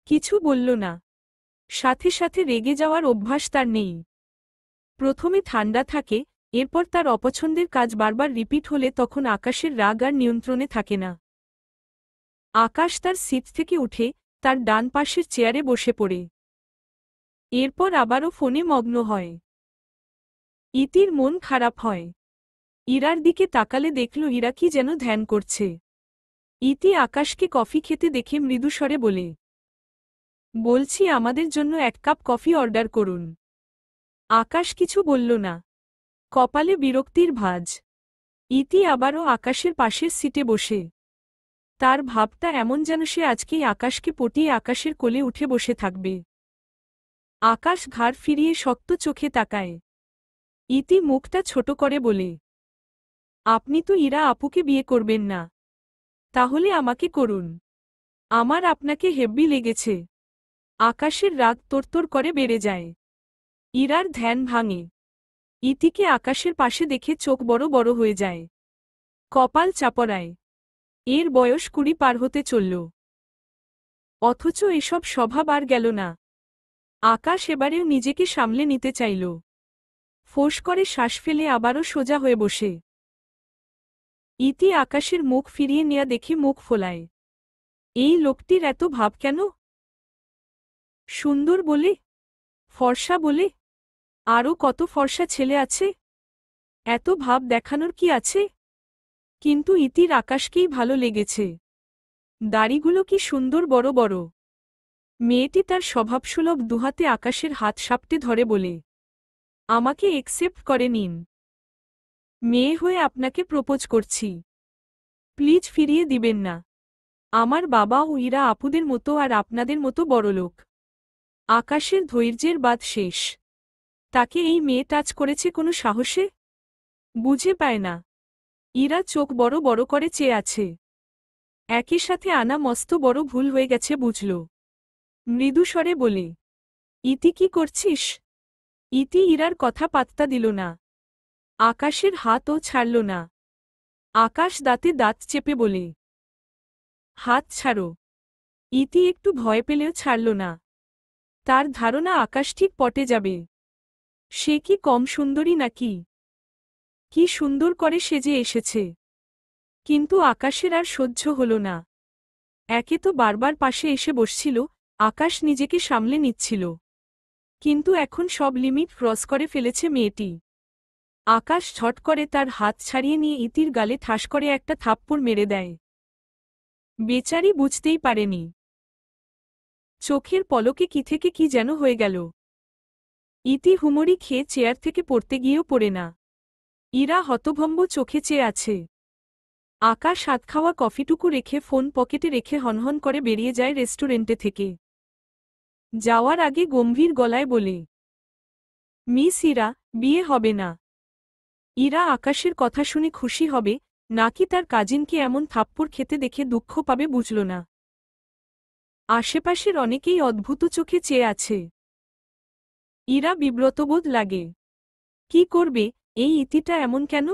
কিছু বলল না। সাথে সাথে রেগে যাওয়ার অভ্যাস তার নেই। প্রথমে ঠান্ডা থাকে, এরপর তার অপছন্দের কাজ বারবার রিপিট হলে তখন আকাশের রাগ আর নিয়ন্ত্রণে থাকে না। আকাশ তার সিট থেকে উঠে তার ডান পাশের চেয়ারে বসে পড়ে। এরপর আবারও ফোনে মগ্ন হয়। ইতির মন খারাপ হয়। ইরার দিকে তাকালে দেখল ইরা কি যেন ধ্যান করছে। ইতি আকাশকে কফি খেতে দেখে মৃদুস্বরে বলে, বলছি আমাদের জন্য 1 কাপ কফি অর্ডার করুন। আকাশ কিছু বলল না, কপালে বিরক্তির ভাঁজ। ইতি আবারও আকাশের পাশের সিটে বসে। তার ভাবটা এমন যেন সে আজকেই আকাশকে পটিয়ে আকাশের কোলে উঠে বসে থাকবে। আকাশ ঘাড় ফিরিয়ে শক্ত চোখে তাকায়। ইতি মুখটা ছোট করে বলে, আপনি তো ইরা আপুকে বিয়ে করবেন না, তাহলে আমাকে করুন। আমার আপনাকে হেব্বি লেগেছে। আকাশের রাগ তোরতোর করে বেড়ে যায়। ইরার ধ্যান ভাঙে। ইতিকে আকাশের পাশে দেখে চোখ বড় বড় হয়ে যায়। কপাল চাপড়ায়। এর বয়স 20 পার হতে চলল, অথচ এসব স্বভাব আর গেল না। আকাশ এবারেও নিজেকে সামলে নিতে চাইল। ফোঁস করে শ্বাস ফেলে আবারও সোজা হয়ে বসে। ইতি আকাশের মুখ ফিরিয়ে নেয়া দেখে মুখ ফোলায়। এই লোকটির এত ভাব কেন? সুন্দর বলে? ফর্সা বলে? আরও কত ফর্সা ছেলে আছে, এত ভাব দেখানোর কি আছে? কিন্তু ইতির আকাশকেই ভালো লেগেছে। দাড়িগুলো কি সুন্দর বড় বড়। মেয়েটি তার স্বভাবসুলভ দুহাতে আকাশের হাত সাপটে ধরে বলে, আমাকে একসেপ্ট করে নিন। মেয়ে হয়ে আপনাকে প্রপোজ করছি। প্লিজ ফিরিয়ে দিবেন না। আমার বাবা ও ইরা আপুদের মতো আর আপনাদের মতো বড়লোক। আকাশের ধৈর্যের বাদ শেষ। তাকে এই মেয়ে টাচ করেছে কোনো সাহসে? বুঝে পায় না। ইরা চোখ বড় বড় করে চেয়ে আছে। একই সাথে আনা মস্ত বড় ভুল হয়ে গেছে বুঝল। মৃদুস্বরে বলে, ইতি কি করছিস? ইতি ইরার কথা পাত্তা দিল না। আকাশের হাতও ছাড়ল না। আকাশ দাঁতে দাঁত চেপে বলে, হাত ছাড়ো। ইতি একটু ভয় পেলেও ছাড়ল না। তার ধারণা আকাশ ঠিক পটে যাবে। সে কি কম সুন্দরী নাকি? কি সুন্দর করে সেজে এসেছে। কিন্তু আকাশের আর সহ্য হল না। একে তো বারবার পাশে এসে বসছিল, আকাশ নিজেকে সামলে নিচ্ছিল। কিন্তু এখন সব লিমিট ক্রস করে ফেলেছে মেয়েটি। আকাশ ঝট করে তার হাত ছাড়িয়ে নিয়ে ইতির গালে ঠাস করে একটা থাপ্পড় মেরে দেয়। বেচারি বুঝতেই পারেনি। চোখের পলকে কি থেকে কি যেন হয়ে গেল। ইতি হুমড়ি খেয়ে চেয়ার থেকে পড়তে গিয়েও পড়ে না। ইরা হতভম্ব চোখে চেয়ে আছে। আকাশ হাত খাওয়া কফিটুকু রেখে ফোন পকেটে রেখে হনহন করে বেরিয়ে যায় রেস্টুরেন্টে থেকে। যাওয়ার আগে গম্ভীর গলায় বলে, মিস ইরা, বিয়ে হবে না। ইরা আকাশের কথা শুনে খুশি হবে নাকি তার কাজিনকে এমন থাপ্পড় খেতে দেখে দুঃখ পাবে বুঝল না। আশেপাশের অনেকেই অদ্ভুত চোখে চেয়ে আছে। ইরা বিব্রতবোধ লাগে। কি করবে, এই ইতিটা এমন কেন?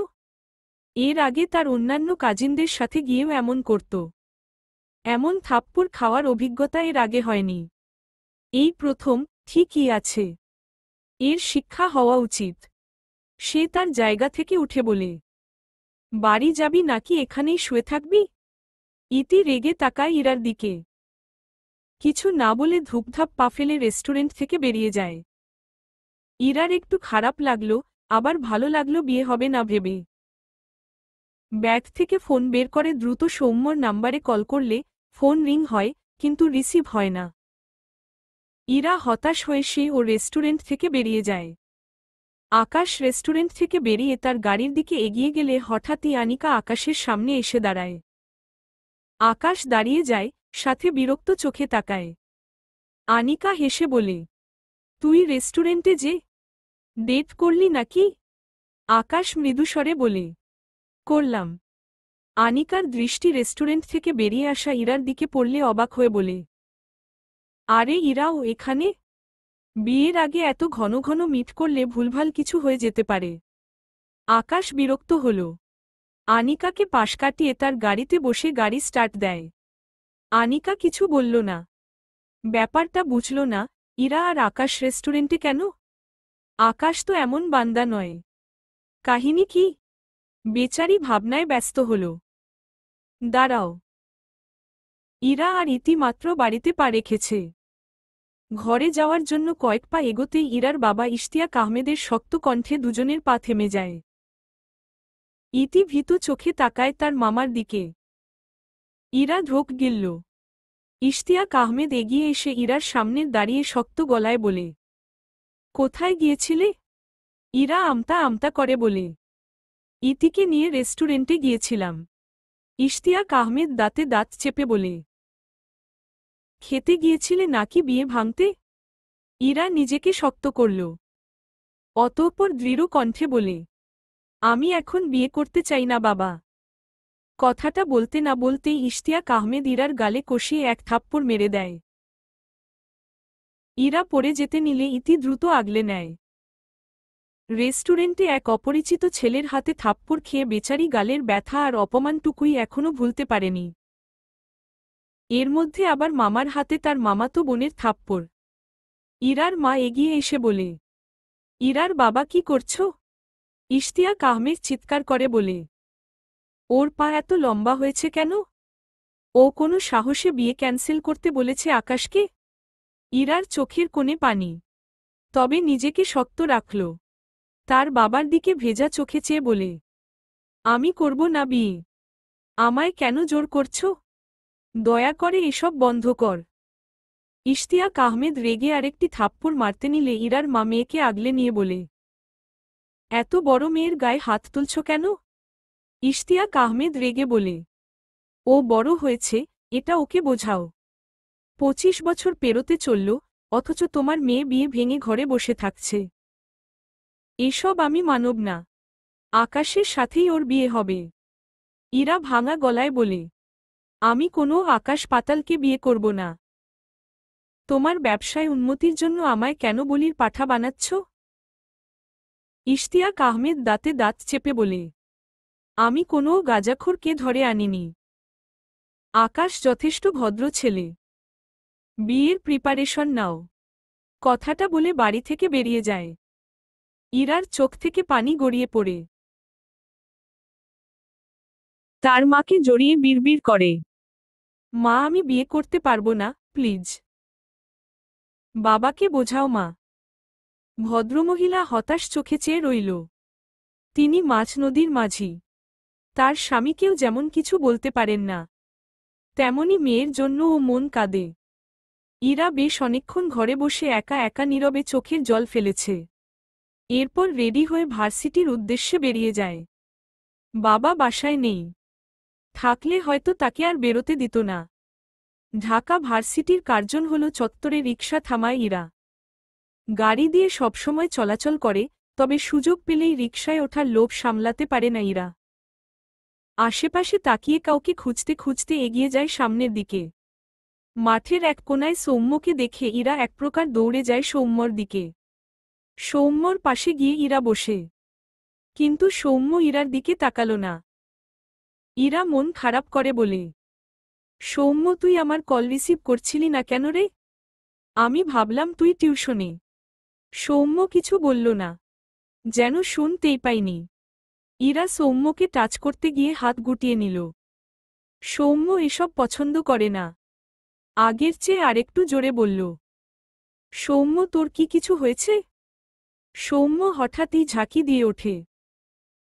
এর আগে তার অন্যান্য কাজিনদের সাথে গিয়েও এমন করত। এমন থাপ্পড় খাওয়ার অভিজ্ঞতা এর আগে হয়নি। এই প্রথম। ঠিকই আছে, এর শিক্ষা হওয়া উচিত। সে তার জায়গা থেকে উঠে বলে, বাড়ি যাবি নাকি এখানেই শুয়ে থাকবি? ইতি রেগে তাকায় ইরার দিকে। কিছু না বলে ধূপধাপ পা ফেলে রেস্টুরেন্ট থেকে বেরিয়ে যায়। ইরার একটু খারাপ লাগল, আবার ভালো লাগল বিয়ে হবে না ভেবে। ব্যাগ থেকে ফোন বের করে দ্রুত সৌম্যর নাম্বারে কল করলে ফোন রিং হয়, কিন্তু রিসিভ হয় না। ইরা হতাশ হয়ে সে ও রেস্টুরেন্ট থেকে বেরিয়ে যায়। আকাশ রেস্টুরেন্ট থেকে বেরিয়ে তার গাড়ির দিকে এগিয়ে গেলে হঠাৎই আনিকা আকাশের সামনে এসে দাঁড়ায়। আকাশ দাঁড়িয়ে যায়, সাথে বিরক্ত চোখে তাকায়। আনিকা হেসে বলে, তুই রেস্টুরেন্টে যে ডেট করলি নাকি? আকাশ মৃদুস্বরে বলে, করলাম। আনিকার দৃষ্টি রেস্টুরেন্ট থেকে বেরিয়ে আসা ইরার দিকে পড়লে অবাক হয়ে বলে, আরে ইরাও এখানে? বিয়ের আগে এত ঘন ঘন মিট করলে ভুলভাল কিছু হয়ে যেতে পারে। আকাশ বিরক্ত হল। আনিকাকে পাশ কাটিয়ে তার গাড়িতে বসে গাড়ি স্টার্ট দেয়। আনিকা কিছু বলল না। ব্যাপারটা বুঝল না, ইরা আর আকাশ রেস্টুরেন্টে কেন? আকাশ তো এমন বান্দা নয়। কাহিনী কি? বেচারি ভাবনায় ব্যস্ত হল। দাঁড়াও। ইরা আর ইতি মাত্র বাড়িতে পা রেখেছে। ঘরে যাওয়ার জন্য কয়েক পা এগোতেই ইরার বাবা ইশতিয়াক আহমেদের শক্ত কণ্ঠে দুজনের পা থেমে যায়। ইতি ভীত চোখে তাকায় তার মামার দিকে। ইরা ঢোক গিলল। ইশতিয়াক আহমেদ এগিয়ে এসে ইরার সামনে দাঁড়িয়ে শক্ত গলায় বলে, কোথায় গিয়েছিলে? ইরা আমতা আমতা করে বলে, ইতিকে নিয়ে রেস্টুরেন্টে গিয়েছিলাম। ইশতিয়াক আহমেদ দাঁতে দাঁত চেপে বলে, খেতে গিয়েছিলে নাকি বিয়ে ভাঙতে? ইরা নিজেকে শক্ত করল। অতঃপর দৃঢ় কণ্ঠে বলে, আমি এখন বিয়ে করতে চাই না বাবা। কথাটা বলতে না বলতেই ইশতিয়াক আহমেদ ইরার গালে কষিয়ে এক থাপ্পড় মেরে দেয়। ইরা পড়ে যেতে নিলে ইতি দ্রুত আগলে নেয়। রেস্টুরেন্টে এক অপরিচিত ছেলের হাতে থাপ্পড় খেয়ে বেচারি গালের ব্যথা আর অপমানটুকুই এখনও ভুলতে পারেনি। এর মধ্যে আবার মামার হাতে তার মামাতো বোনের থাপ্পড়। ইরার মা এগিয়ে এসে বলে, ইরার বাবা কি করছো? ইশতিয়াক আহমেদ চিৎকার করে বলে, ওর পা এত লম্বা হয়েছে কেন? ও কোনো সাহসে বিয়ে ক্যান্সেল করতে বলেছে আকাশকে? ইরার চোখের কোণে পানি, তবে নিজেকে শক্ত রাখল। তার বাবার দিকে ভেজা চোখে চেয়ে বলে, আমি করব না বিয়ে। আমায় কেন জোর করছ? দয়া করে এসব বন্ধ কর। ইশতিয়াক আহমেদ রেগে আরেকটি থাপ্পড় মারতে নিলে ইরার মা মেয়েকে আগলে নিয়ে বলে, এত বড় মেয়ের গায়ে হাত তুলছ কেন? ইশতিয়াক আহমেদ রেগে বলে, ও বড় হয়েছে, এটা ওকে বোঝাও। 25 বছর পেরোতে চলল, অথচ তোমার মেয়ে বিয়ে ভেঙে ঘরে বসে থাকছে। এসব আমি মানব না। আকাশের সাথেই ওর বিয়ে হবে। ইরা ভাঙা গলায় বলে, আমি কোনো আকাশ পাতালকে বিয়ে করব না। তোমার ব্যবসায় উন্নতির জন্য আমায় কেন বলির পাঠা বানাচ্ছ? ইশতিয়াক আহমেদ দাঁতে দাঁত চেপে বলে, আমি কোনো গাঁজাখোরকে ধরে আনিনি। আকাশ যথেষ্ট ভদ্র ছেলে। বিয়ের প্রিপারেশন নাও। কথাটা বলে বাড়ি থেকে বেরিয়ে যায়। ইরার চোখ থেকে পানি গড়িয়ে পড়ে। তার মাকে জড়িয়ে বিড়বিড় করে, মা আমি বিয়ে করতে পারবো না, প্লিজ। বাবাকে বোঝাও মা। ভদ্রমহিলা হতাশ চোখে চেয়ে রইল। তিনি মাঝ নদীর মাঝি। তার স্বামীকেও যেমন কিছু বলতে পারেন না, তেমনি মেয়ের জন্য ও মন কাঁদে। ইরা বেশ অনেকক্ষণ ঘরে বসে একা একা নীরবে চোখের জল ফেলেছে। এরপর রেডি হয়ে ভার্সিটির উদ্দেশ্যে বেরিয়ে যায়। বাবা বাসায় নেই। থাকলে হয়তো তাকে আর বেরোতে দিত না। ঢাকা ভার্সিটির কার্জন হল চত্বরে রিকশা থামায় ইরা। গাড়ি দিয়ে সবসময় চলাচল করে, তবে সুযোগ পেলেই রিকশায় ওঠার লোভ সামলাতে পারে না ইরা। আশেপাশে তাকিয়ে কাউকে খুঁজতে খুঁজতে এগিয়ে যায় সামনের দিকে। মাঠের এক কোনায় সৌম্যকে দেখে ইরা এক প্রকার দৌড়ে যায় সৌম্যর দিকে। সৌম্যর পাশে গিয়ে ইরা বসে। কিন্তু সৌম্য ইরার দিকে তাকালো না। ইরা মন খারাপ করে বলে, সৌম্য তুই আমার কল রিসিভ করছিলি না কেন রে? আমি ভাবলাম তুই টিউশনে। সৌম্য কিছু বলল না, যেন শুনতেই পাইনি। ইরা সৌম্যকে টাচ করতে গিয়ে হাত গুটিয়ে নিল। সৌম্য এসব পছন্দ করে না। আগের চেয়ে আরেকটু জোরে বলল, সৌম্য তোর কি কিছু হয়েছে? সৌম্য হঠাৎই ঝাঁকি দিয়ে ওঠে।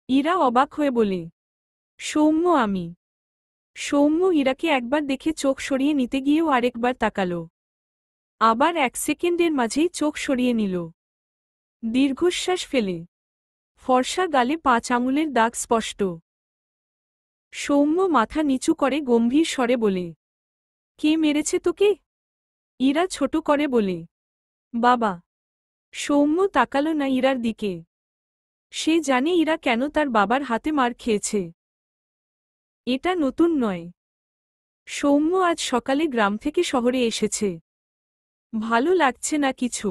ইরা অবাক হয়ে বলে, সৌম্য আমি। সৌম্য ইরাকে একবার দেখে চোখ সরিয়ে নিতে গিয়েও আরেকবার তাকাল। আবার 1 সেকেন্ডের মাঝেই চোখ সরিয়ে নিল। দীর্ঘশ্বাস ফেলে। ফর্সা গালে 5 আঙুলের দাগ স্পষ্ট। সৌম্য মাথা নিচু করে গম্ভীর স্বরে বলে, কে মেরেছে তোকে? ইরা ছোট করে বলে, বাবা। সৌম্য তাকাল না ইরার দিকে। সে জানে ইরা কেন তার বাবার হাতে মার খেয়েছে। এটা নতুন নয়। সৌম্য আজ সকালে গ্রাম থেকে শহরে এসেছে। ভালো লাগছে না কিছু।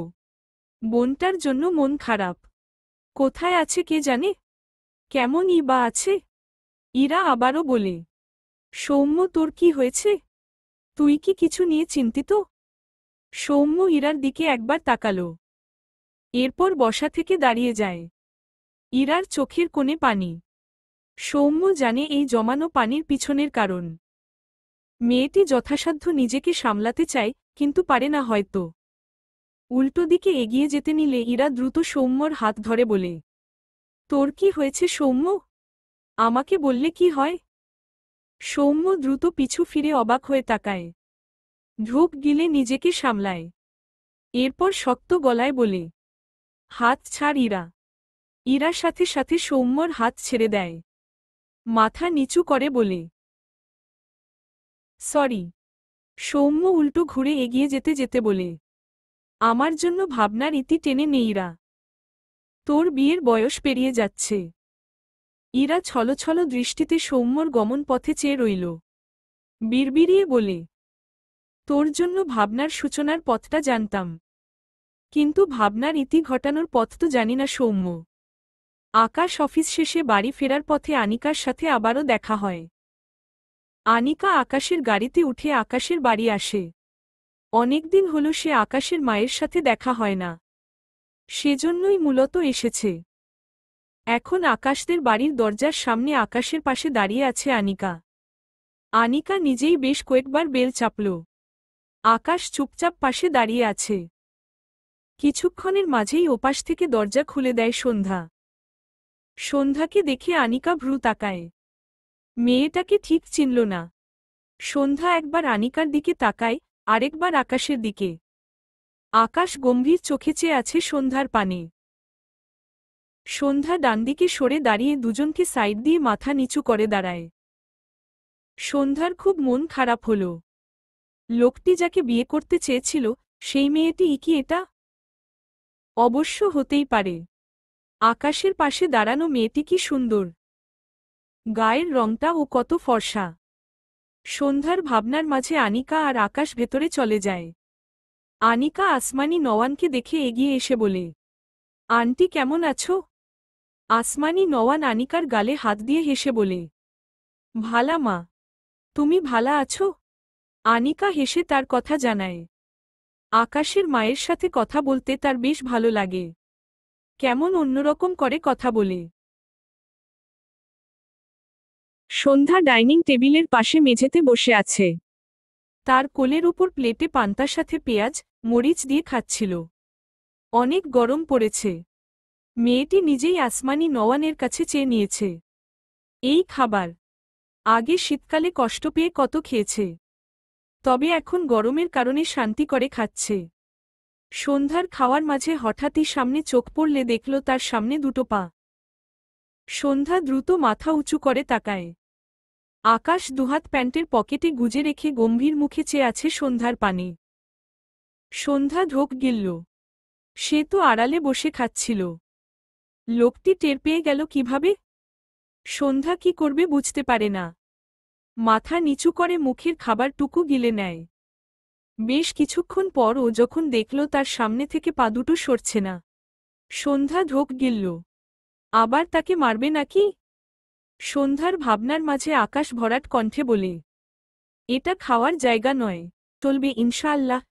বোনটার জন্য মন খারাপ। কোথায় আছে কে জানে? কেমনই বা আছে? ইরা আবারও বলে, সৌম্য তোর কি হয়েছে? তুই কি কিছু নিয়ে চিন্তিত? সৌম্য ইরার দিকে একবার তাকাল। এরপর বসা থেকে দাঁড়িয়ে যায়। ইরার চোখের কোণে পানি। সৌম্য জানে এই জমানো পানির পিছনের কারণ। মেয়েটি যথাসাধ্য নিজেকে সামলাতে চায়, কিন্তু পারে না হয়তো। উল্টো দিকে এগিয়ে যেতে নিলে ইরা দ্রুত সৌম্যর হাত ধরে বলে, তোর কি হয়েছে সৌম্য? আমাকে বললে কি হয়? সৌম্য দ্রুত পিছু ফিরে অবাক হয়ে তাকায়। ঢোক গিলে নিজেকে সামলায়। এরপর শক্ত গলায় বলে, হাত ছাড় ইরা। ইরা সাথে সাথে সৌম্যর হাত ছেড়ে দেয়। মাথা নিচু করে বলে, সরি। সৌম্য উল্টো ঘুরে এগিয়ে যেতে যেতে বলে, আমার জন্য ভাবনার ইতি টেনে নেইরা। তোর বিয়ের বয়স পেরিয়ে যাচ্ছে। ইরা ছলছল দৃষ্টিতে সৌম্যর গমন পথে চেয়ে রইল। বিড়বিড়িয়ে বলে, তোর জন্য ভাবনার সূচনার পথটা জানতাম, কিন্তু ভাবনার ইতি ঘটানোর পথ তো জানি না সৌম্য। আকাশ অফিস শেষে বাড়ি ফেরার পথে আনিকার সাথে আবারও দেখা হয়। আনিকা আকাশের গাড়িতে উঠে আকাশের বাড়ি আসে। অনেকদিন হল সে আকাশের মায়ের সাথে দেখা হয় না, সেজন্যই মূলত এসেছে। এখন আকাশদের বাড়ির দরজার সামনে আকাশের পাশে দাঁড়িয়ে আছে আনিকা। আনিকা নিজেই বেশ কয়েকবার বেল চাপল। আকাশ চুপচাপ পাশে দাঁড়িয়ে আছে। কিছুক্ষণের মাঝেই ওপাশ থেকে দরজা খুলে দেয় সন্ধ্যা। সন্ধ্যাকে দেখে আনিকা ভ্রু তাকায়। মেয়েটাকে ঠিক চিনল না। সন্ধ্যা একবার আনিকার দিকে তাকায়, আরেকবার আকাশের দিকে। আকাশ গম্ভীর চোখে চেয়ে আছে সন্ধ্যার পানে। সন্ধ্যা ডানদিকে সরে দাঁড়িয়ে দুজনকে সাইড দিয়ে মাথা নিচু করে দাঁড়ায়। সন্ধ্যার খুব মন খারাপ হল। লোকটি যাকে বিয়ে করতে চেয়েছিল, সেই মেয়েটি কি এটা? অবশ্য হতেই পারে। আকাশের পাশে দাঁড়ানো মেয়েটি কি সুন্দর! গায়ের রংটা ও কত ফর্সা! সন্ধ্যার ভাবনার মাঝে আনিকা আর আকাশ ভেতরে চলে যায়। আনিকা আসমানি নওয়ানকে দেখে এগিয়ে এসে বলে, আন্টি কেমন আছো? আসমানি নওয়ান আনিকার গালে হাত দিয়ে হেসে বলে, ভালা মা। তুমি ভালা আছো? আনিকা হেসে তার কথা জানায়। আকাশের মায়ের সাথে কথা বলতে তার বেশ ভালো লাগে। কেমন অন্যরকম করে কথা বলে। সন্ধ্যা ডাইনিং টেবিলের পাশে মেঝেতে বসে আছে। তার কোলের উপর প্লেটে পান্তার সাথে পেঁয়াজ, মরিচ দিয়ে খাচ্ছিল। অনেক গরম পড়েছে। মেয়েটি নিজেই আসমানি নওয়ানের কাছে চেয়ে নিয়েছে এই খাবার। আগে শীতকালে কষ্ট পেয়ে কত খেয়েছে, তবে এখন গরমের কারণে শান্তি করে খাচ্ছে। সন্ধ্যার খাওয়ার মাঝে হঠাৎই সামনে চোখ পড়লে দেখল তার সামনে দুটো পা। সন্ধ্যা দ্রুত মাথা উঁচু করে তাকায়। আকাশ দুহাত প্যান্টের পকেটে গুজে রেখে গম্ভীর মুখে চেয়ে আছে সন্ধ্যার পানে। সন্ধ্যা ঢোক গিলল। সে তো আড়ালে বসে খাচ্ছিল। লোকটি টের পেয়ে গেল কিভাবে? সন্ধ্যা কি করবে বুঝতে পারে না। মাথা নিচু করে মুখের খাবারটুকু গিলে নেয়। বেশ কিছুক্ষণ পর ও যখন দেখল তার সামনে থেকে পা দুটো সরছে না, সন্ধ্যা ঢোক গিলল। আবার তাকে মারবে নাকি? সন্ধ্যার ভাবনার মাঝে আকাশ ভরাট কণ্ঠে বলে, এটা খাওয়ার জায়গা নয়, চলবে ইনশাআল্লাহ।